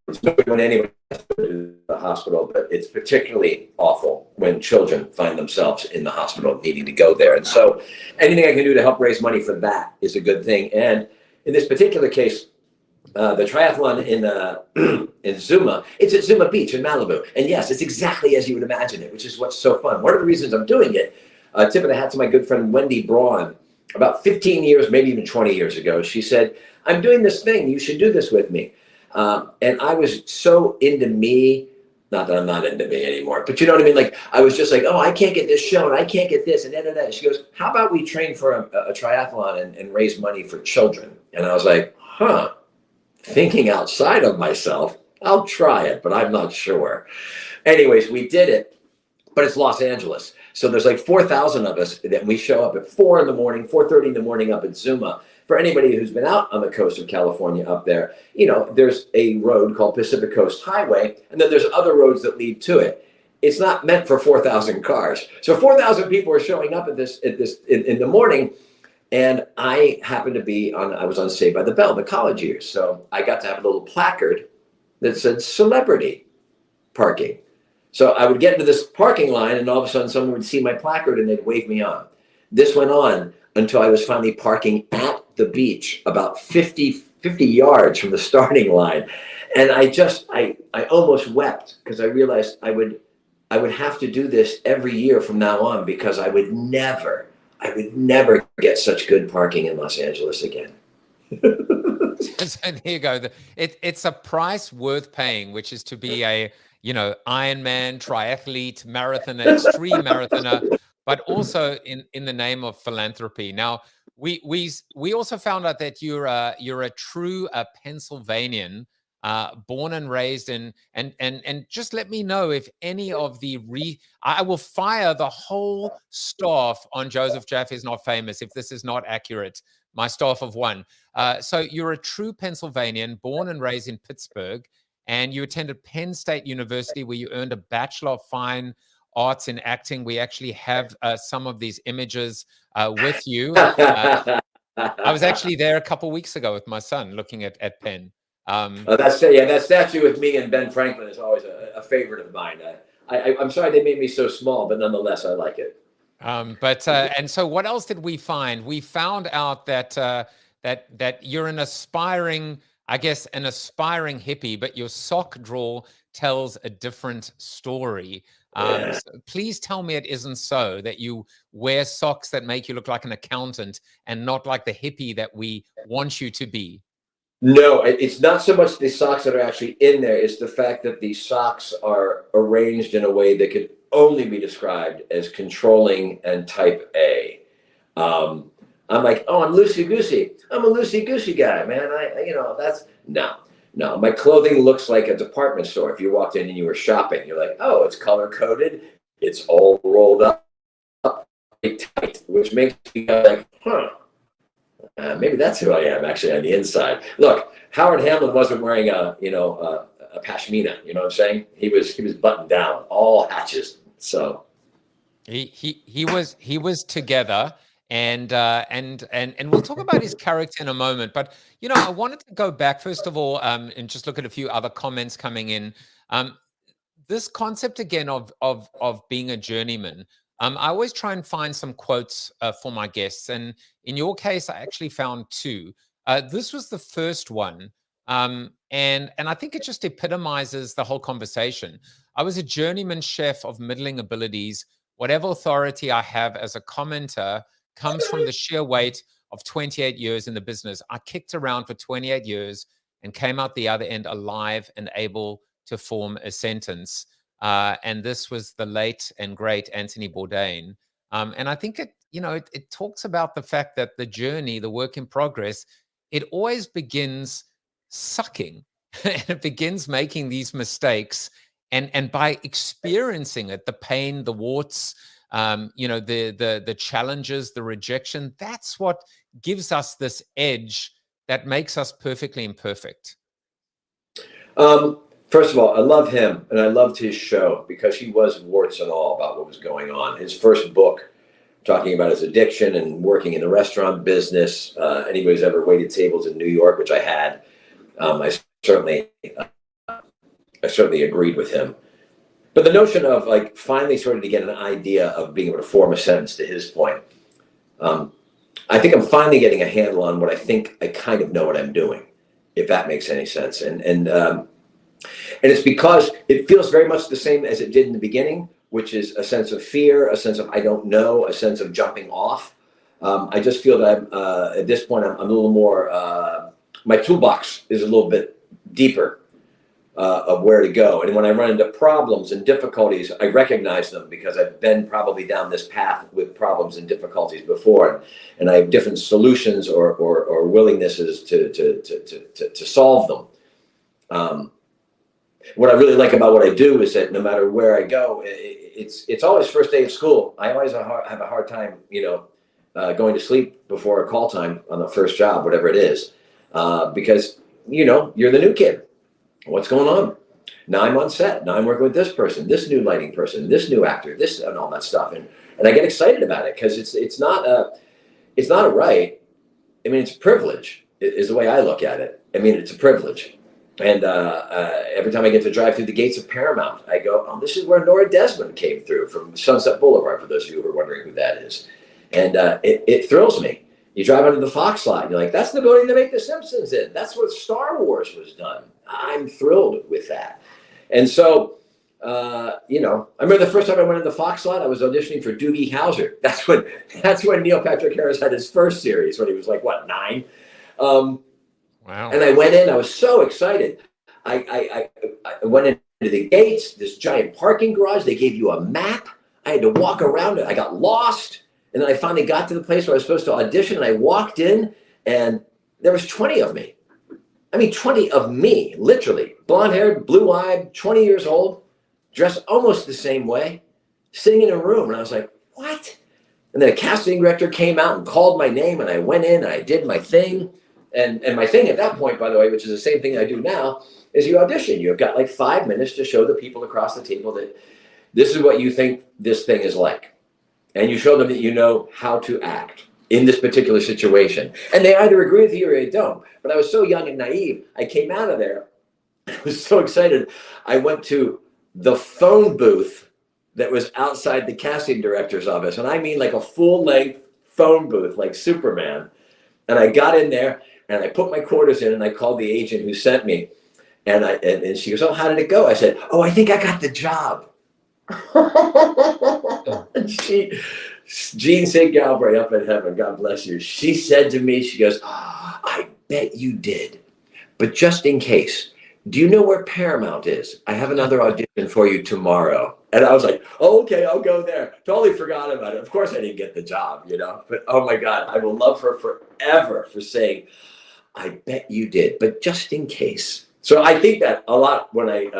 Speaker 17: it's good when anybody has to go to the hospital, but it's particularly awful when children find themselves in the hospital needing to go there. And so anything I can do to help raise money for that is a good thing. And in this particular case, the triathlon in Zuma, it's at Zuma Beach in Malibu. And yes, it's exactly as you would imagine it, which is what's so fun. One of the reasons I'm doing it, tip of the hat to my good friend Wendy Braun, about 15 years, maybe even 20 years ago, she said, I'm doing this thing, you should do this with me. And I was so into me, not that I'm not into me anymore, but you know what I mean? Like, I was just like, oh, I can't get this show and I can't get this and da. She goes, how about we train for a triathlon and raise money for children? And I was like, thinking outside of myself, I'll try it, but I'm not sure. Anyways, we did it, but it's Los Angeles. So there's like 4,000 of us that we show up at 4:30 in the morning up at Zuma. For anybody who's been out on the coast of California up there, there's a road called Pacific Coast Highway, and then there's other roads that lead to it. It's not meant for 4,000 cars. So 4,000 people are showing up in the morning, and I happened to be I was on Saved by the Bell, the college years. So I got to have a little placard that said celebrity parking. So I would get into this parking line, and all of a sudden someone would see my placard and they'd wave me on. This went on until I was finally parking at the beach about 50 50 yards from the starting line. And I almost wept because I realized I would have to do this every year from now on, because I would never get such good parking in Los Angeles again.
Speaker 4: So there you go. It's a price worth paying, which is to be a, Ironman, triathlete, marathoner, extreme marathoner, but also in the name of philanthropy. Now, we also found out that you're a true Pennsylvanian, born and raised in, and just let me know if any of I will fire the whole staff on Joseph Jaffe is Not Famous if this is not accurate. My staff of one. So you're a true Pennsylvanian, born and raised in Pittsburgh, and you attended Penn State University, where you earned a Bachelor of Fine Arts in Acting. We actually have some of these images with you. I was actually there a couple weeks ago with my son, looking at Penn.
Speaker 17: That statue with me and Ben Franklin is always a favorite of mine. I'm sorry they made me so small, but nonetheless, I like it.
Speaker 4: And so what else did we find? We found out that that you're an aspiring hippie, but your sock drawer tells a different story. So please tell me it isn't so, that you wear socks that make you look like an accountant and not like the hippie that we want you to be.
Speaker 17: No, it's not so much the socks that are actually in there. It's the fact that the socks are arranged in a way that could only be described as controlling and type A. I'm like, oh, I'm loosey-goosey. I'm a loosey-goosey guy, man. No. My clothing looks like a department store. If you walked in and you were shopping, you're like, oh, it's color-coded. It's all rolled up tight, which makes me go like, maybe that's who I am actually on the inside. Look, Howard Hamlin wasn't wearing a pashmina. You know what I'm saying? He was buttoned down, all hatches. So
Speaker 4: he was together, and we'll talk about his character in a moment. But I wanted to go back first of all and just look at a few other comments coming in. This concept again of being a journeyman. I always try and find some quotes for my guests, and in your case, I actually found two. This was the first one, and I think it just epitomizes the whole conversation. I was a journeyman chef of middling abilities. Whatever authority I have as a commenter comes from the sheer weight of 28 years in the business. I kicked around for 28 years and came out the other end alive and able to form a sentence. And this was the late and great Anthony Bourdain. And I think it talks about the fact that the journey, the work in progress, it always begins sucking. And it begins making these mistakes. And by experiencing it, the pain, the warts, the challenges, the rejection, that's what gives us this edge that makes us perfectly imperfect.
Speaker 17: First of all, I love him, and I loved his show because he was warts and all about what was going on. His first book, talking about his addiction and working in the restaurant business. Anybody's ever waited tables in New York, which I had, I certainly agreed with him. But the notion of like finally starting to get an idea of being able to form a sentence, to his point, I think I'm finally getting a handle on what I think I kind of know what I'm doing, if that makes any sense. And it's because it feels very much the same as it did in the beginning, which is a sense of fear, a sense of I don't know, a sense of jumping off. I just feel that at this point, I'm a little more, my toolbox is a little bit deeper of where to go. And when I run into problems and difficulties, I recognize them because I've been probably down this path with problems and difficulties before. And I have different solutions or willingnesses to solve them. What I really like about what I do is that no matter where I go, it's always first day of school. I always have a hard time, going to sleep before a call time on the first job, whatever it is, because, you're the new kid. What's going on? Now I'm on set. Now I'm working with this person, this new lighting person, this new actor, this and all that stuff. And I get excited about it because it's not a right. I mean, it's a privilege is the way I look at it. I mean, it's a privilege. And every time I get to drive through the gates of Paramount, I go, oh, this is where Nora Desmond came through from Sunset Boulevard, for those of you who are wondering who that is. And it thrills me You drive under the Fox lot, and you're like, that's the building they make The Simpsons in. That's where Star Wars was done. I'm thrilled with that. And so, you know, I remember the first time I went into the Fox lot, I was auditioning for Doogie Howser. That's when Neil Patrick Harris had his first series, when he was like, what, 9?
Speaker 4: Wow.
Speaker 17: And I went in, I was so excited. I went into the gates, this giant parking garage. They gave you a map. I had to walk around it. I got lost. And then I finally got to the place where I was supposed to audition. And I walked in, and there was 20 of me. I mean, 20 of me, literally. Blonde-haired, blue-eyed, 20 years old, dressed almost the same way, sitting in a room. And I was like, what? And then a casting director came out and called my name, and I went in, and I did my thing. And my thing at that point, by the way, which is the same thing I do now, is you audition. You've got like 5 minutes to show the people across the table that this is what you think this thing is like. And you show them that you know how to act in this particular situation. And they either agree with you or they don't. But I was so young and naive, I came out of there, I was so excited. I went to the phone booth that was outside the casting director's office. And I mean like a full-length phone booth, like Superman. And I got in there, and I put my quarters in, and I called the agent who sent me. And she goes, oh, how did it go? I said, oh, I think I got the job. Jean St. Galbraith up in heaven, God bless you. She said to me, she goes, oh, I bet you did. But just in case, do you know where Paramount is? I have another audition for you tomorrow. And I was like, oh, okay, I'll go there. Totally forgot about it. Of course I didn't get the job, you know. But oh my God, I will love her forever for saying, I bet you did. But just in case. So I think that a lot when I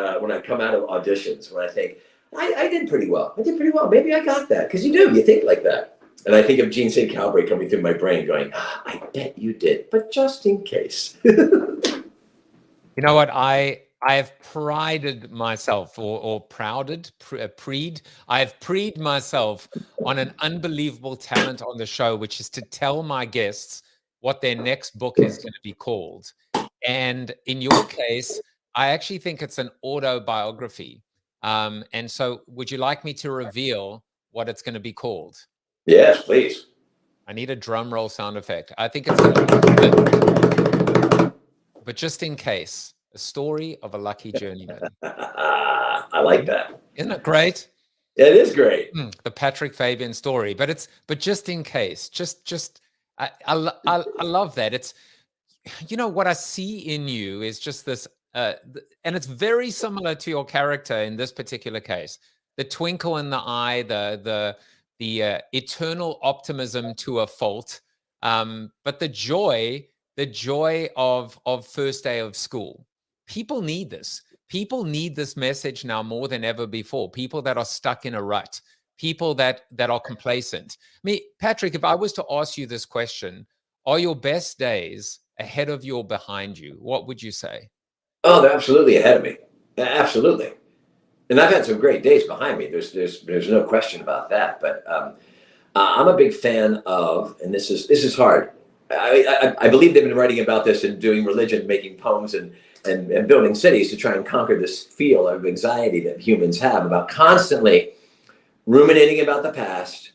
Speaker 17: come out of auditions, when I think, I did pretty well. I did pretty well. Maybe I got that. Because you think like that. And I think of Jean St. Galbraith coming through my brain going, I bet you did. But just in case.
Speaker 4: You know what? I have prided myself or prouded, preed. I have preed myself on an unbelievable talent on the show, which is to tell my guests what their next book is going to be called. And in your case, I actually think it's an autobiography. And so would you like me to reveal what it's going to be called?
Speaker 17: Yes, please.
Speaker 4: I need a drum roll sound effect. I think it's but just in case, a story of a lucky journeyman.
Speaker 17: I like that.
Speaker 4: Isn't it great?
Speaker 17: It is great.
Speaker 4: The Patrick Fabian story, but just in case, I love that. It's, you know, what I see in you is just this, and it's very similar to your character in this particular case. The twinkle in the eye, the eternal optimism to a fault, but the joy of first day of school. People need this. People need this message now more than ever before. People that are stuck in a rut, people that are complacent. I mean, Patrick, if I was to ask you this question, are your best days ahead of you or behind you? What would you say?
Speaker 17: Oh, they're absolutely ahead of me. Absolutely. And I've had some great days behind me. There's no question about that. But I'm a big fan of, and this is hard. I believe they've been writing about this and doing religion, making poems and building cities to try and conquer this feel of anxiety that humans have about constantly ruminating about the past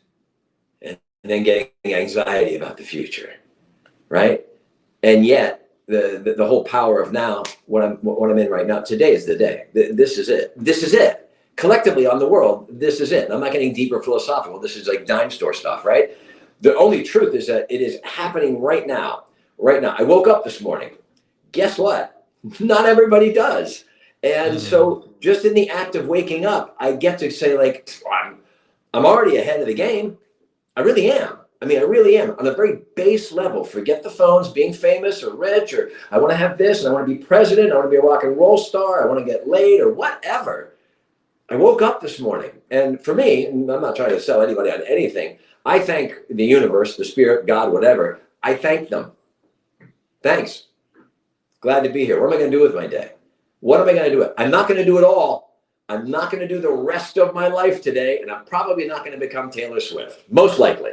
Speaker 17: and then getting anxiety about the future, right? And yet the whole power of now, what I'm in right now, today is the day. This is it. This is it. Collectively on the world, this is it. I'm not getting deeper philosophical. This is like dime store stuff, right? The only truth is that it is happening right now. Right now. I woke up this morning. Guess what? Not everybody does. And so just in the act of waking up, I get to say, like, I'm already ahead of the game. I really am. I mean, I really am. On a very base level, forget the phones, being famous or rich, or I want to have this, and I want to be president, I want to be a rock and roll star, I want to get laid, or whatever. I woke up this morning, and for me, and I'm not trying to sell anybody on anything, I thank the universe, the spirit, God, whatever. I thank them. Thanks. Glad to be here. What am I going to do with my day? What am I going to do? I'm not going to do it all. I'm not going to do the rest of my life today, and I'm probably not going to become Taylor Swift, most likely.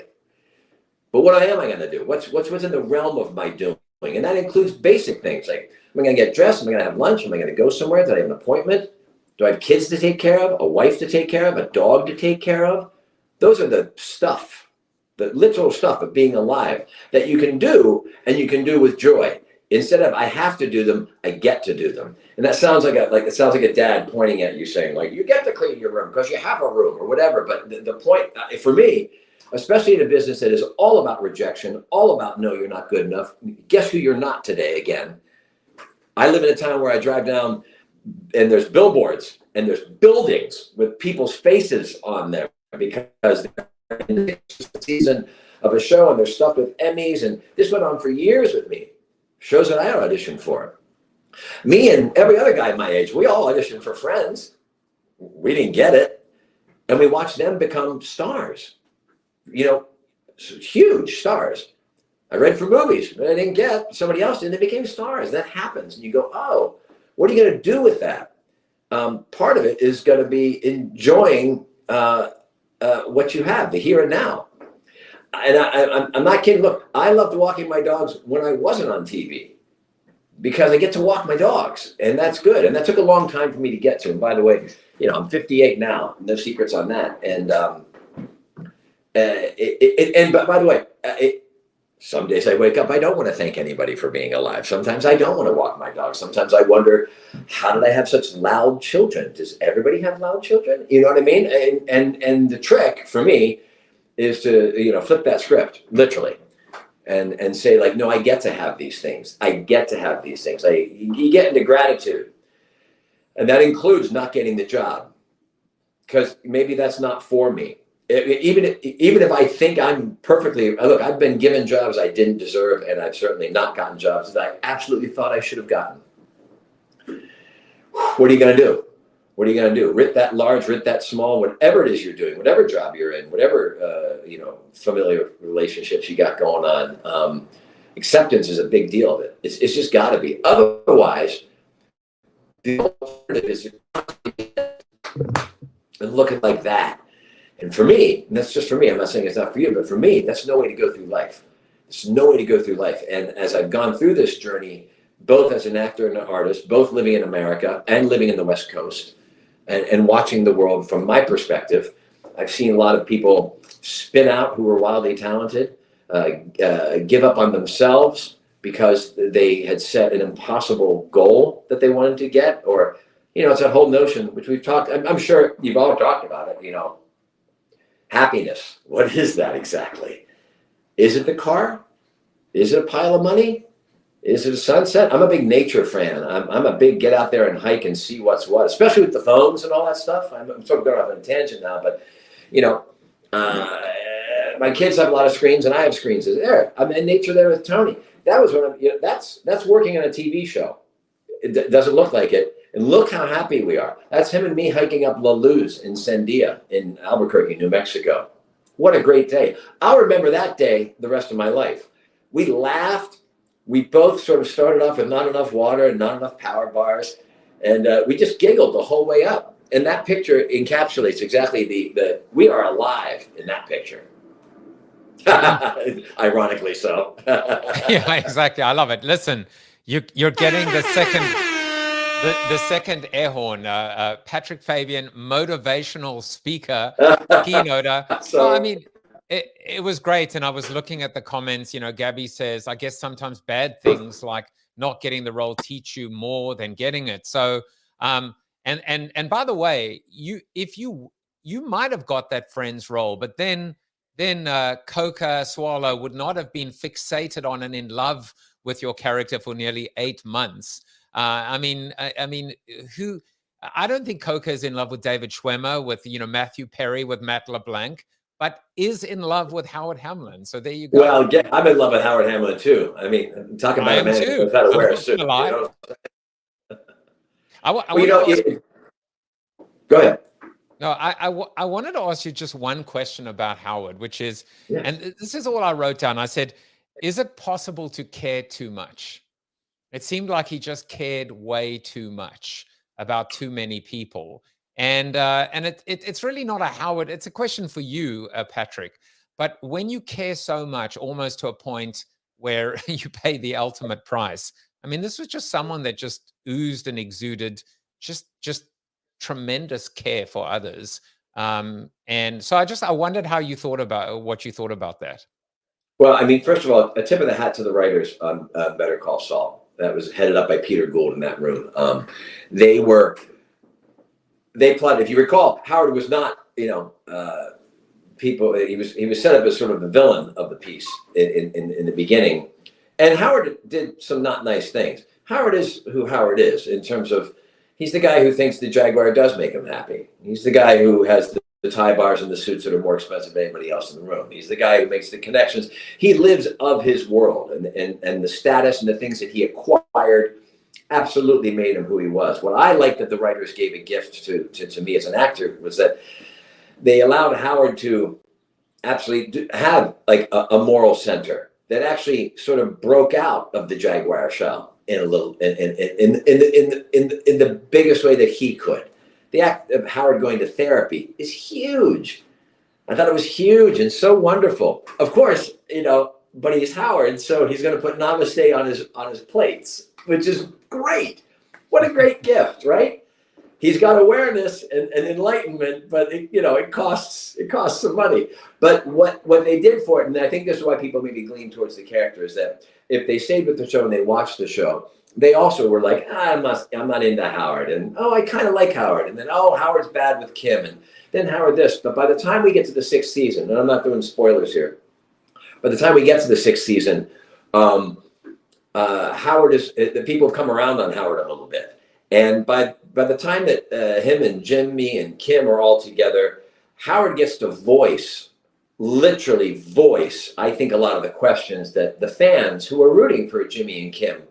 Speaker 17: But what am I going to do? What's in the realm of my doing? And that includes basic things like, am I going to get dressed? Am I going to have lunch? Am I going to go somewhere? Do I have an appointment? Do I have kids to take care of? A wife to take care of? A dog to take care of? Those are the stuff. the literal stuff of being alive that you can do, and you can do with joy. Instead of I have to do them, I get to do them. And that sounds like a dad pointing at you saying, like, you get to clean your room because you have a room or whatever. But the point for me, especially in a business that is all about rejection, all about no, you're not good enough. Guess who you're not today again? I live in a town where I drive down and there's billboards and there's buildings with people's faces on them because they're in the season of a show and there's stuff with Emmys. And this went on for years with me. Shows that I auditioned for. Me and every other guy my age, we all auditioned for Friends. We didn't get it. And we watched them become stars. You know, huge stars. I read for movies, but I didn't get. Somebody else did, and they became stars. That happens. And you go, oh, what are you going to do with that? Part of it is going to be enjoying what you have, the here and now. And I'm not kidding. Look, I loved walking my dogs when I wasn't on TV because I get to walk my dogs, and that's good. And that took a long time for me to get to. And by the way, you know, I'm 58 now. No secrets on that. And but by the way, some days I wake up, I don't want to thank anybody for being alive. Sometimes I don't want to walk my dog. Sometimes I wonder, how did I have such loud children? Does everybody have loud children? You know what I mean? And the trick for me is to, you know, flip that script literally and say, like, no, I get to have these things. I get to have these things. You get into gratitude. And that includes not getting the job because maybe that's not for me. Even if I think I'm perfectly, look, I've been given jobs I didn't deserve, and I've certainly not gotten jobs that I absolutely thought I should have gotten. What are you going to do? What are you going to do? Writ that large, writ that small, whatever it is you're doing, whatever job you're in, whatever, you know, familiar relationships you got going on. Acceptance is a big deal of it. It's just got to be. Otherwise, the alternative is and looking like that. And for me, and that's just for me, I'm not saying it's not for you, but for me, that's no way to go through life. It's no way to go through life. And as I've gone through this journey, both as an actor and an artist, both living in America and living in the West Coast, and watching the world from my perspective, I've seen a lot of people spin out who are wildly talented, give up on themselves because they had set an impossible goal that they wanted to get, or, you know, it's a whole notion, which we've talked, I'm sure you've all talked about it, you know, happiness. What is that exactly? Is it the car? Is it a pile of money? Is it a sunset? I'm a big nature fan. I'm a big get out there and hike and see what's what, especially with the phones and all that stuff. I'm sort of going off on a tangent now, but, you know, my kids have a lot of screens and I have screens. There, I'm in nature there with Tony. That was when you know, that's working on a TV show. It doesn't look like it. And look how happy we are. That's him and me hiking up La Luz in Sandia in Albuquerque, New Mexico. What a great day. I'll remember that day the rest of my life. We laughed. We both sort of started off with not enough water and not enough power bars. And we just giggled the whole way up. And that picture encapsulates exactly the we are alive in that picture. Ironically so.
Speaker 4: Yeah, exactly. I love it. Listen, you're getting the second air horn. Patrick Fabian, motivational speaker, keynoter. So, I mean, it was great. And I was looking at the comments, you know, Gabby says, I guess sometimes bad things like not getting the role teach you more than getting it. So, and by the way, you might have got that Friends role, but then Coca Swallow would not have been fixated on and in love with your character for nearly 8 months. I mean, who? I don't think Coca is in love with David Schwimmer, with, you know, Matthew Perry, with Matt LeBlanc, but is in love with Howard Hamlin. So there you go.
Speaker 17: Well, I'm in love with Howard Hamlin too. I mean, talking about a man who knows how to wear a suit. You know? Go ahead.
Speaker 4: No, I wanted to ask you just one question about Howard, which is, and this is all I wrote down. I said, is it possible to care too much? It seemed like he just cared way too much about too many people. And it's really not a Howard. It's a question for you, Patrick. But when you care so much, almost to a point where you pay the ultimate price, I mean, this was just someone that just oozed and exuded just tremendous care for others. And so I wondered how you thought about what you thought about that.
Speaker 17: Well, I mean, first of all, a tip of the hat to the writers on Better Call Saul. That was headed up by Peter Gould in that room. They plotted. If you recall, Howard was not, he was set up as sort of the villain of the piece in the beginning, and Howard did some not nice things. Howard is who Howard is in terms of he's the guy who thinks the Jaguar does make him happy. He's the guy who has the tie bars and the suits that are more expensive than anybody else in the room. He's the guy who makes the connections. He lives of his world, and the status and the things that he acquired absolutely made him who he was. What I like that the writers gave a gift to me as an actor was that they allowed Howard to absolutely have like a moral center that actually sort of broke out of the Jaguar shell in a little in the biggest way that he could. The act of Howard going to therapy is huge. I thought it was huge and so wonderful. Of course, but he's Howard, so he's going to put namaste on his plates, which is great. What a great gift, right? He's got awareness and enlightenment, but it costs some money. But what they did for it, and I think this is why people maybe glean towards the character, is that if they stayed with the show and they watched the show, they also were like, I'm not into Howard, and I kind of like Howard, and then Howard's bad with Kim, and then Howard this. But by the time we get to the 6th season, and I'm not doing spoilers here, by the time we get to the 6th season, Howard the people have come around on Howard a little bit, and by the time that him and Jimmy and Kim are all together, Howard gets to literally voice, I think, a lot of the questions that the fans who are rooting for Jimmy and Kim,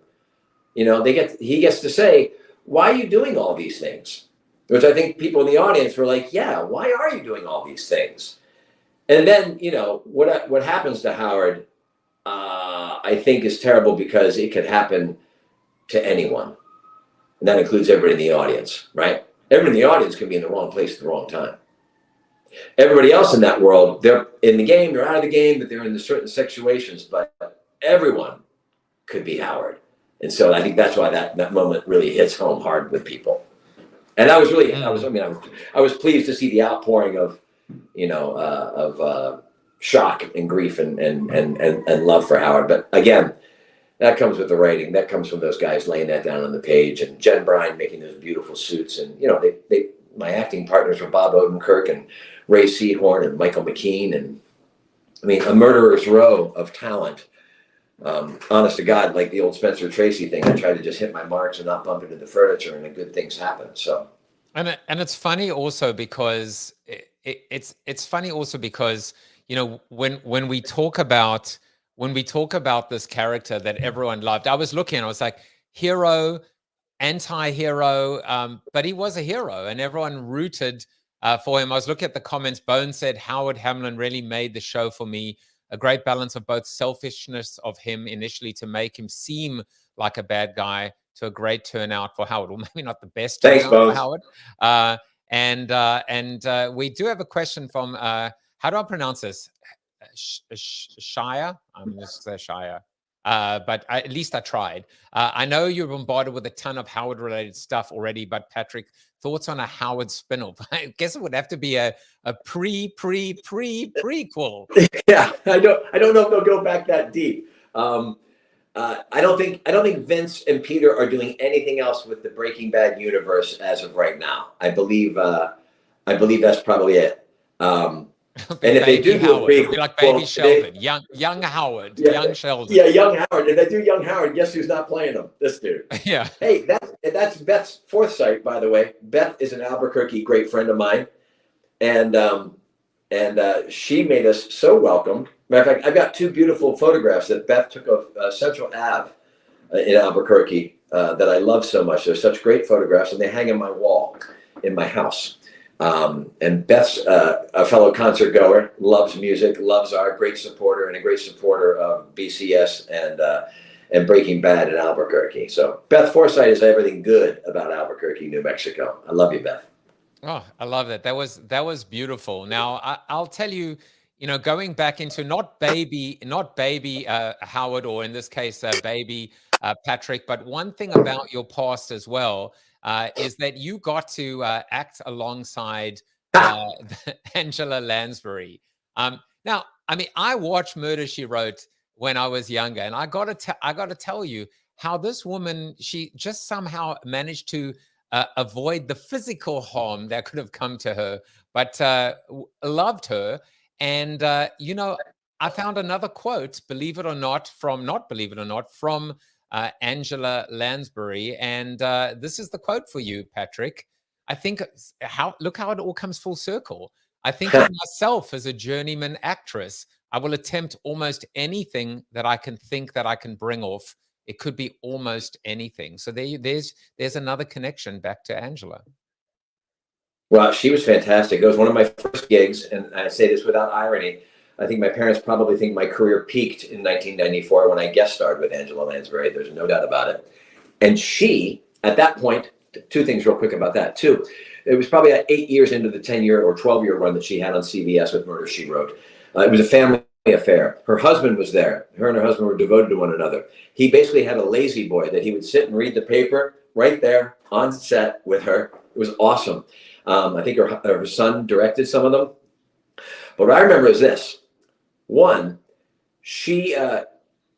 Speaker 17: he gets to say, why are you doing all these things? Which I think people in the audience were like, yeah, why are you doing all these things? And then, what happens to Howard, I think is terrible because it could happen to anyone. And that includes everybody in the audience, right? Everybody in the audience can be in the wrong place at the wrong time. Everybody else in that world, they're in the game, they're out of the game, but they're in the certain situations, but everyone could be Howard. And so I think that's why that moment really hits home hard with people. And I was pleased to see the outpouring of, shock and grief and love for Howard. But again, that comes with the writing. That comes from those guys laying that down on the page, and Jen Bryan making those beautiful suits. And my acting partners were Bob Odenkirk and Ray Seahorn and Michael McKean, and a murderer's row of talent. Honest to God, like the old Spencer Tracy thing, I try to just hit my marks and not bump into the furniture, and the good things happen. So,
Speaker 4: and it's funny also because it's funny also because when we talk about this character that everyone loved, I was like, hero, anti-hero, but he was a hero, and everyone rooted for him. I was looking at the comments. Bone said, Howard Hamlin really made the show for me. A great balance of both selfishness of him initially to make him seem like a bad guy to a great turnout for Howard. Well, maybe not the best turnout for Howard. And we do have a question from, how do I pronounce this? Shire? I'm just say Shire. But at least I tried. I know you're bombarded with a ton of Howard-related stuff already, but Patrick, thoughts on a Howard spin-off? I guess it would have to be a prequel.
Speaker 17: Yeah, I don't know if they'll go back that deep. I don't think Vince and Peter are doing anything else with the Breaking Bad universe as of right now. I believe that's probably it. And if they do
Speaker 4: Howard, like Baby Sheldon, young Howard, young Sheldon.
Speaker 17: Yeah, young Howard. If they do young Howard, guess who's not playing him? This dude.
Speaker 4: Yeah.
Speaker 17: Hey, that's Beth's foresight, by the way. Beth is an Albuquerque great friend of mine, and she made us so welcome. Matter of fact, I've got 2 beautiful photographs that Beth took of Central Ave in Albuquerque that I love so much. They're such great photographs, and they hang on my wall in my house. And Beth's a fellow concert goer, loves music, loves art, great supporter, and a great supporter of BCS and Breaking Bad in Albuquerque. So Beth Forsythe is everything good about Albuquerque, New Mexico. I love you, Beth.
Speaker 4: Oh, I love that. That was beautiful. Now I'll tell you, going back into not baby Howard, or in this case, baby Patrick, but one thing about your past as well is that you got to act alongside Angela Lansbury. Now, I mean, I watched Murder, She Wrote when I was younger, and I got to tell you how this woman, she just somehow managed to avoid the physical harm that could have come to her, but loved her. And you know, I found another quote, believe it or not, from Angela Lansbury, and this is the quote for you, Patrick. I think look how it all comes full circle. I think of myself as a journeyman actress. I will attempt almost anything that I can think that I can bring off. It could be almost anything. So there's another connection back to Angela.
Speaker 17: Well, she was fantastic. It was one of my first gigs, and I say this without irony. I think my parents probably think my career peaked in 1994 when I guest starred with Angela Lansbury. There's no doubt about it. And she, at that point, two things real quick about that too. It was probably 8 years into the 10-year or 12-year run that she had on CBS with Murder, She Wrote. It was a family affair. Her husband was there. Her and her husband were devoted to one another. He basically had a lazy boy that he would sit and read the paper right there on set with her. It was awesome. I think her son directed some of them. But what I remember is this. One, she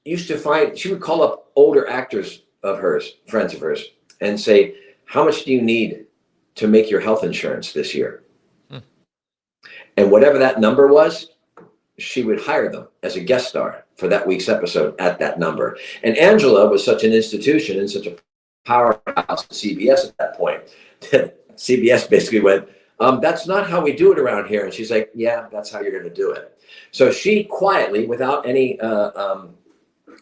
Speaker 17: she would call up older actors of hers, friends of hers, and say, how much do you need to make your health insurance this year? And whatever that number was, she would hire them as a guest star for that week's episode at that number. And Angela was such an institution and such a powerhouse at CBS at that point that CBS basically went, that's not how we do it around here. And she's like, yeah, that's how you're going to do it. So she quietly, without any,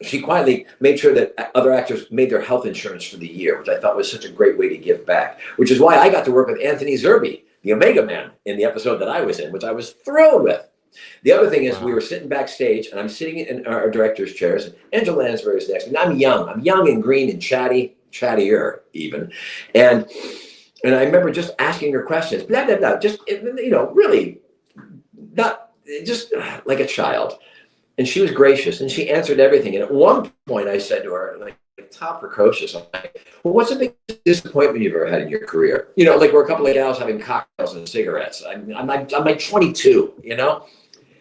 Speaker 17: she quietly made sure that other actors made their health insurance for the year, which I thought was such a great way to give back, which is why I got to work with Anthony Zerbe, the Omega Man, in the episode that I was in, which I was thrilled with. The other thing is we were sitting backstage, and I'm sitting in our director's chairs, and Angela Lansbury is next. And I'm young and green and chattier even. And I remember just asking her questions, blah, blah, blah, just, you know, really not just like a child. And she was gracious, and she answered everything. And at one point I said to her, like top precocious, I'm like, well, what's the biggest disappointment you've ever had in your career? You know, like we're a couple of gals having cocktails and cigarettes. I'm like 22, you know?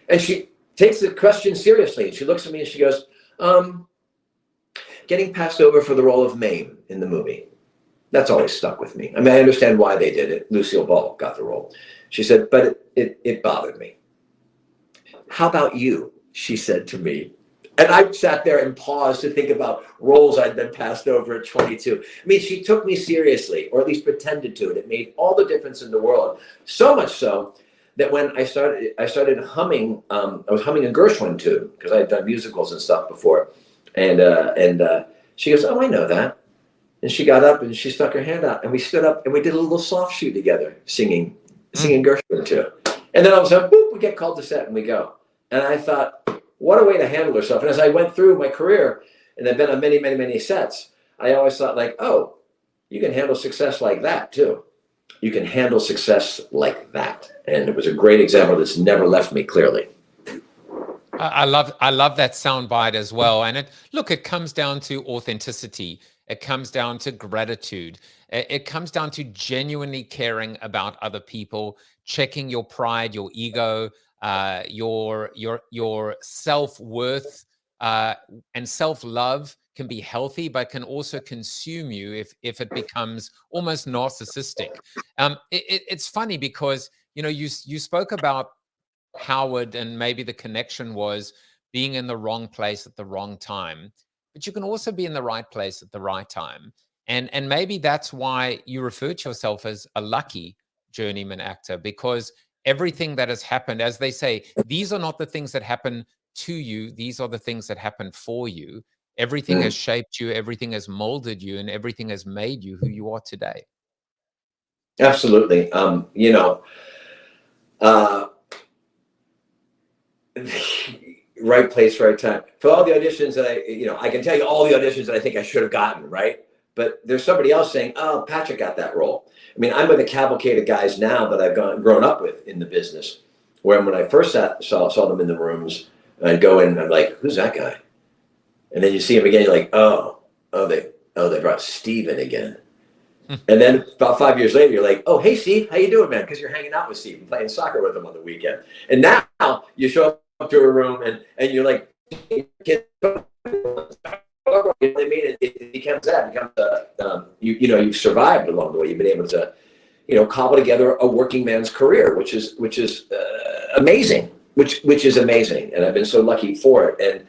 Speaker 17: And she takes the question seriously. And she looks at me and she goes, getting passed over for the role of Mame in the movie. That's always stuck with me. I mean, I understand why they did it. Lucille Ball got the role. She said, but it bothered me. How about you? She said to me. And I sat there and paused to think about roles I'd been passed over at 22. I mean, she took me seriously, or at least pretended to, and it made all the difference in the world. So much so that when I started humming, I was humming a Gershwin tune because I had done musicals and stuff before. And she goes, oh, I know that. And she got up and she stuck her hand out, and we stood up and we did a little soft shoe together, singing Gershwin too. And then all of a sudden, boop, we get called to set and we go. And I thought, what a way to handle herself. And as I went through my career, and I've been on many, many, many sets, I always thought like, oh, you can handle success like that too. You can handle success like that. And it was a great example that's never left me clearly.
Speaker 4: I love that soundbite as well. And it comes down to authenticity. It comes down to gratitude. It comes down to genuinely caring about other people, checking your pride, your ego, your self-worth, and self-love can be healthy, but can also consume you if it becomes almost narcissistic. It's funny because, you know, you spoke about Howard, and maybe the connection was being in the wrong place at the wrong time, but you can also be in the right place at the right time. And maybe that's why you refer to yourself as a lucky journeyman actor, because everything that has happened, as they say, these are not the things that happen to you. These are the things that happen for you. Everything has shaped you. Everything has molded you, and everything has made you who you are today.
Speaker 17: Absolutely. You know, right place, right time. For all the auditions that I can tell you all the auditions that I think I should have gotten, right? But there's somebody else saying, oh, Patrick got that role. I mean, I'm with a cavalcade of guys now that I've grown up with in the business, where when I first saw them in the rooms, I'd go in and I'm like, who's that guy? And then you see him again, you're like, they brought Steve in again. And then about 5 years later, you're like, oh, hey, Steve, how you doing, man? Because you're hanging out with Steve and playing soccer with him on the weekend. And now you show up to a room and you're like, you know what I mean? It becomes that. It becomes, you've survived along the way. You've been able to, cobble together a working man's career, which is amazing, which is amazing. And I've been so lucky for it. And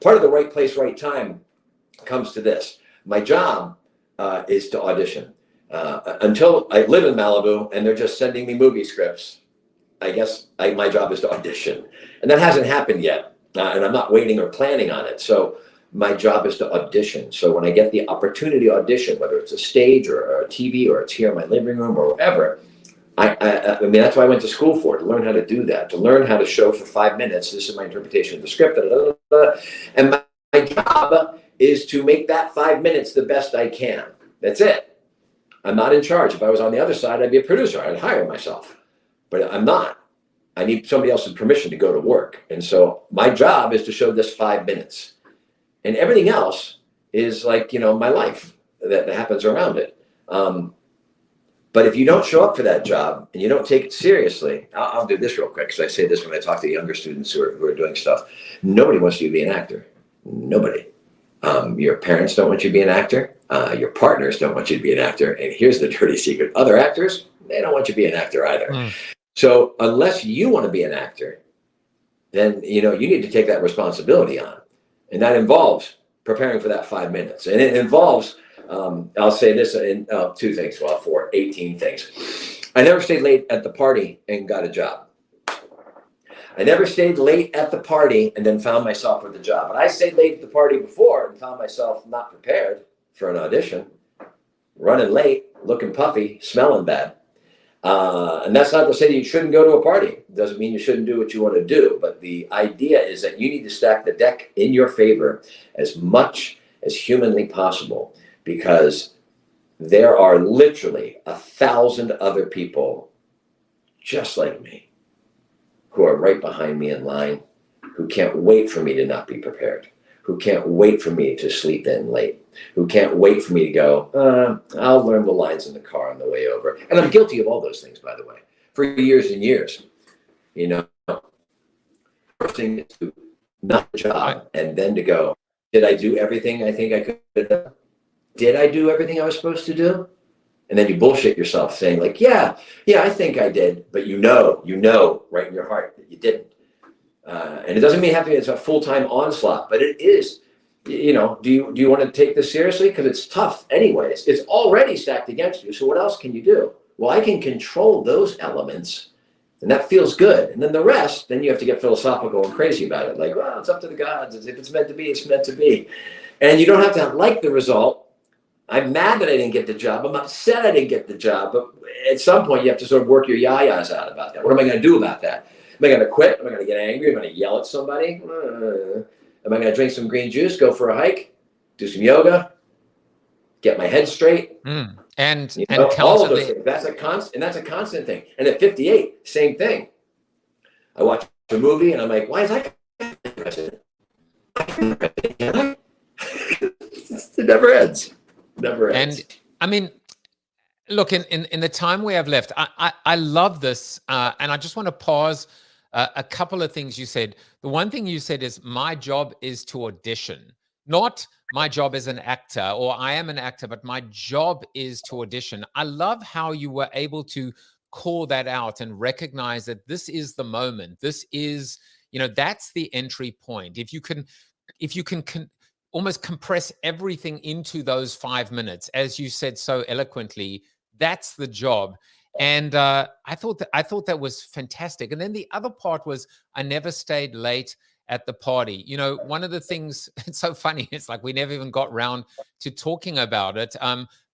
Speaker 17: part of the right place, right time comes to this. My job is to audition. Until I live in Malibu and they're just sending me movie scripts, I guess my job is to audition. And that hasn't happened yet. And I'm not waiting or planning on it. So my job is to audition. So when I get the opportunity to audition, whether it's a stage or a TV or it's here in my living room or wherever, I mean, that's why I went to school for, to learn how to do that, to learn how to show for 5 minutes. This is my interpretation of the script. And my job is to make that 5 minutes the best I can. That's it. I'm not in charge. If I was on the other side, I'd be a producer. I'd hire myself. But I'm not. I need somebody else's permission to go to work. And so my job is to show this 5 minutes. And everything else is like, my life that happens around it. But if you don't show up for that job and you don't take it seriously, I'll do this real quick because I say this when I talk to younger students who are doing stuff. Nobody wants you to be an actor. Nobody. Your parents don't want you to be an actor. Your partners don't want you to be an actor. And here's the dirty secret. Other actors, they don't want you to be an actor either. So unless you want to be an actor, then, you need to take that responsibility on. And that involves preparing for that 5 minutes. And it involves, I'll say this in 2 things, 18 things. I never stayed late at the party and got a job. I never stayed late at the party and then found myself with a job. But I stayed late at the party before and found myself not prepared for an audition, running late, looking puffy, smelling bad. And that's not to say that you shouldn't go to a party. It doesn't mean you shouldn't do what you want to do. But the idea is that you need to stack the deck in your favor as much as humanly possible, because there are literally 1,000 other people just like me who are right behind me in line, who can't wait for me to not be prepared, who can't wait for me to sleep in late, who can't wait for me to go, I'll learn the lines in the car on the way over. And I'm guilty of all those things, by the way, for years and years. First thing is to not the job, and then to go, did I do everything I think I could have done? Did I do everything I was supposed to do? And then you bullshit yourself saying like, yeah, I think I did. But you know right in your heart that you didn't. And it doesn't mean it's a full-time onslaught, but it is, do you want to take this seriously? Because it's tough anyways. It's already stacked against you. So what else can you do? Well, I can control those elements, and that feels good. And then the rest, then you have to get philosophical and crazy about it. Like, well, it's up to the gods. If it's meant to be, it's meant to be. And you don't have to like the result. I'm mad that I didn't get the job. I'm upset I didn't get the job. But at some point, you have to sort of work your yayas out about that. What am I going to do about that? Am I going to quit? Am I going to get angry? Am I going to yell at somebody? Am I going to drink some green juice, go for a hike, do some yoga, get my head straight?
Speaker 4: And
Speaker 17: all of those things. That's a constant thing. And at 58, same thing. I watch a movie and I'm like, why is that president? It never ends. Never ends.
Speaker 4: And I mean, look, in the time we have left, I love this. And I just want to pause a couple of things you said. The one thing you said is my job is to audition, not my job as an actor, or I am an actor, but my job is to audition. I love how you were able to call that out and recognize that this is the moment. This is, that's the entry point. If you can almost compress everything into those 5 minutes, as you said so eloquently, that's the job. And I thought that was fantastic. And then the other part was I never stayed late at the party. One of the things, it's so funny, it's like we never even got round to talking about it.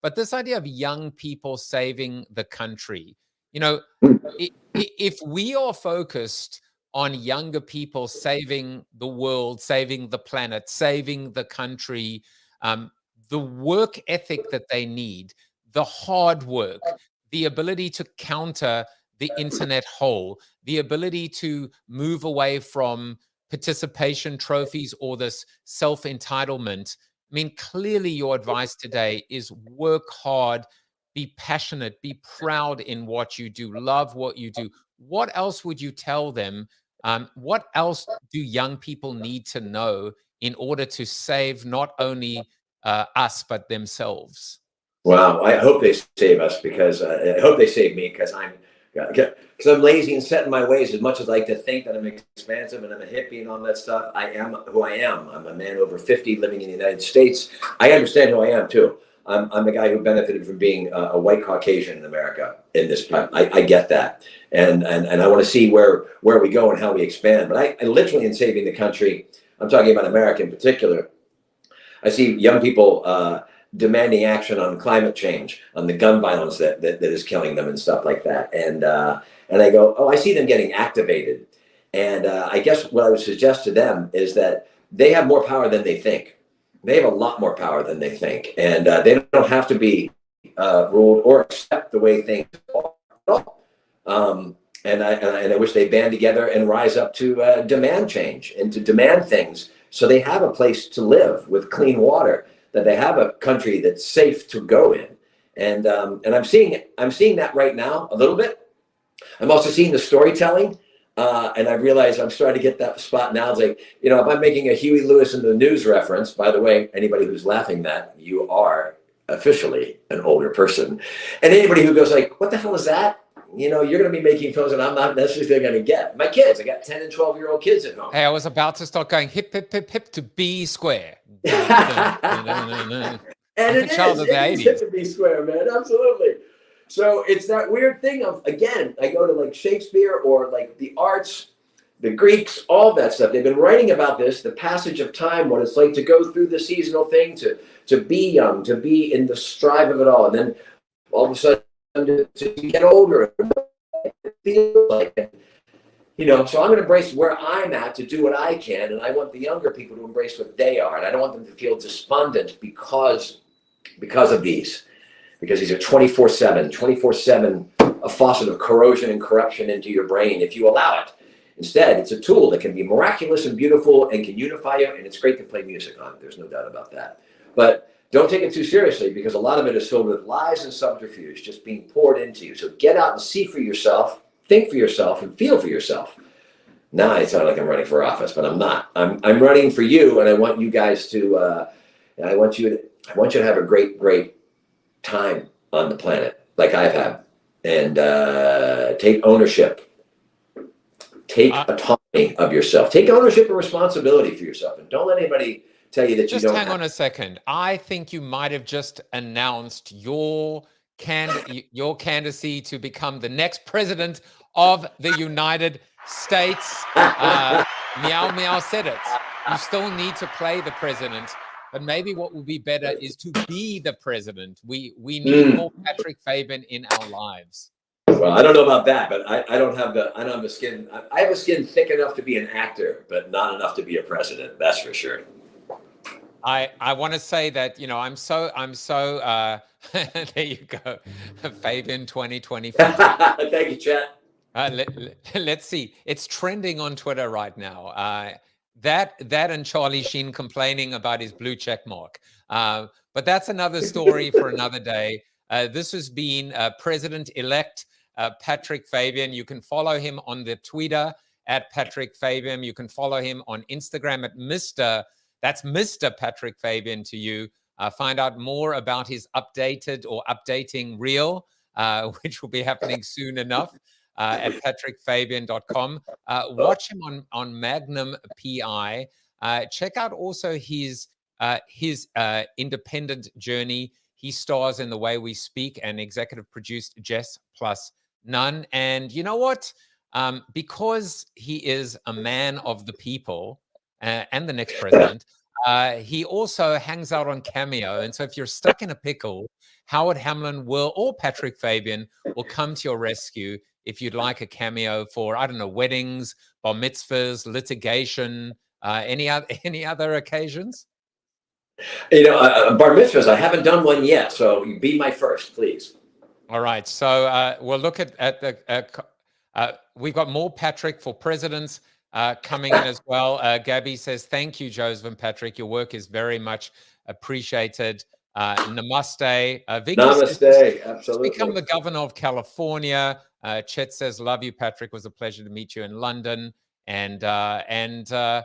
Speaker 4: But this idea of young people saving the country, if we are focused on younger people saving the world, saving the planet, saving the country, the work ethic that they need, the hard work, the ability to counter the internet hole, the ability to move away from participation trophies or this self-entitlement. I mean, clearly your advice today is work hard, be passionate, be proud in what you do, love what you do. What else would you tell them? What else do young people need to know in order to save not only us, but themselves?
Speaker 17: Wow, I hope they save us because I hope they save me because I'm lazy and set in my ways. As much as I like to think that I'm expansive and I'm a hippie and all that stuff, I am who I am. I'm a man over 50 living in the United States. I understand who I am too. I'm a guy who benefited from being a white Caucasian in America in this time. I get that. And I want to see where we go and how we expand. But I literally, in saving the country, I'm talking about America in particular, I see young people demanding action on climate change, on the gun violence that is killing them and stuff like that. And I go, oh, I see them getting activated. And I guess what I would suggest to them is that they have more power than they think. They have a lot more power than they think. And they don't have to be ruled or accept the way things are. And I wish they band together and rise up to demand change and to demand things so they have a place to live with clean water, that they have a country that's safe to go in. And I'm seeing that right now a little bit. I'm also seeing the storytelling. And I realize I'm starting to get that spot now. It's like, if I'm making a Huey Lewis in the News reference, by the way, anybody who's laughing that, you are officially an older person. And anybody who goes like, what the hell is that? You're going to be making films and I'm not necessarily going to get. My kids, I got 10 and 12-year-old kids at home.
Speaker 4: Hey, I was about to start going hip, hip, hip, hip to B square.
Speaker 17: And it is hip to be square, man. Absolutely. So it's that weird thing of, again, I go to like Shakespeare or like the arts, the Greeks, all that stuff. They've been writing about this, the passage of time, what it's like to go through the seasonal thing, to be young, to be in the strive of it all. And then all of a sudden to get older, it feels like it. So I'm going to embrace where I'm at to do what I can. And I want the younger people to embrace what they are. And I don't want them to feel despondent because of these. Because these are 24/7, a faucet of corrosion and corruption into your brain if you allow it. Instead, it's a tool that can be miraculous and beautiful and can unify you, and it's great to play music on. There's no doubt about that. But don't take it too seriously because a lot of it is filled with lies and subterfuge just being poured into you. So get out and see for yourself, think for yourself, and feel for yourself. Now I sound like I'm running for office, but I'm not. I'm running for you, and I want you guys to. I want you to have a great time on the planet like I've had, and take ownership, take autonomy of yourself, take ownership and responsibility for yourself, and don't let anybody tell you that you don't.
Speaker 4: Just hang on a second. I think you might have just announced your candidacy to become the next president of the United States. Meow Meow said it. You still need to play the president. But maybe what would be better is to be the president. We need more Patrick Fabian in our lives.
Speaker 17: Well, I don't know about that, but I don't have the skin. I have a skin thick enough to be an actor, but not enough to be a president. That's for sure.
Speaker 4: I want to say that I'm so there you go, Fabian 2025.
Speaker 17: Thank you, chat.
Speaker 4: Let's see. It's trending on Twitter right now. That and Charlie Sheen complaining about his blue check mark. But that's another story for another day. This has been President-elect Patrick Fabian. You can follow him on the Twitter at Patrick Fabian. You can follow him on Instagram at Mr. Patrick Fabian to you. Find out more about his updating reel, which will be happening soon enough. At patrickfabian.com. Watch him on Magnum PI. Check out also his independent journey. He stars in The Way We Speak and executive produced Jess Plus None. And you know what? Because he is a man of the people and the next president, he also hangs out on Cameo. And so if you're stuck in a pickle, Howard Hamlin or Patrick Fabian will come to your rescue if you'd like a cameo for, I don't know, weddings, bar mitzvahs, litigation, any other occasions?
Speaker 17: Bar mitzvahs, I haven't done one yet, so be my first, please.
Speaker 4: All right, so we'll look at the, we've got more Patrick for presidents coming in as well. Gabby says, thank you, Joseph and Patrick. Your work is very much appreciated. Namaste. Vicky
Speaker 17: Namaste,
Speaker 4: says,
Speaker 17: absolutely.
Speaker 4: become the governor of California. Chet says, love you, Patrick. It was a pleasure to meet you in London. Yeah,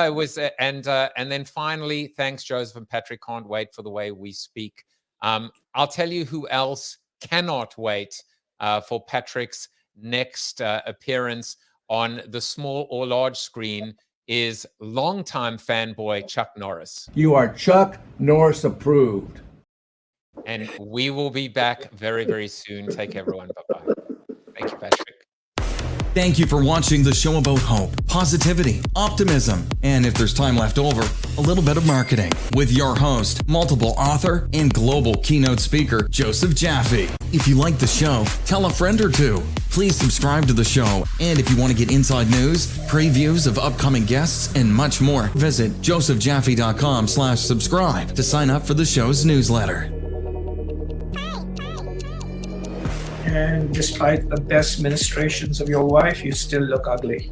Speaker 4: it was. And then finally, thanks, Joseph and Patrick. Can't wait for the way we speak. I'll tell you who else cannot wait for Patrick's next appearance on the small or large screen is longtime fanboy Chuck Norris.
Speaker 18: You are Chuck Norris approved.
Speaker 4: And we will be back very, very soon. Take care, everyone. Bye-bye. Thank you, Patrick.
Speaker 19: Thank you for watching the show about hope, positivity, optimism, and if there's time left over, a little bit of marketing with your host, multiple author, and global keynote speaker, Joseph Jaffe. If you like the show, tell a friend or two. Please subscribe to the show. And if you want to get inside news, previews of upcoming guests, and much more, visit josephjaffe.com/subscribe to sign up for the show's newsletter.
Speaker 20: And despite the best ministrations of your wife, you still look ugly.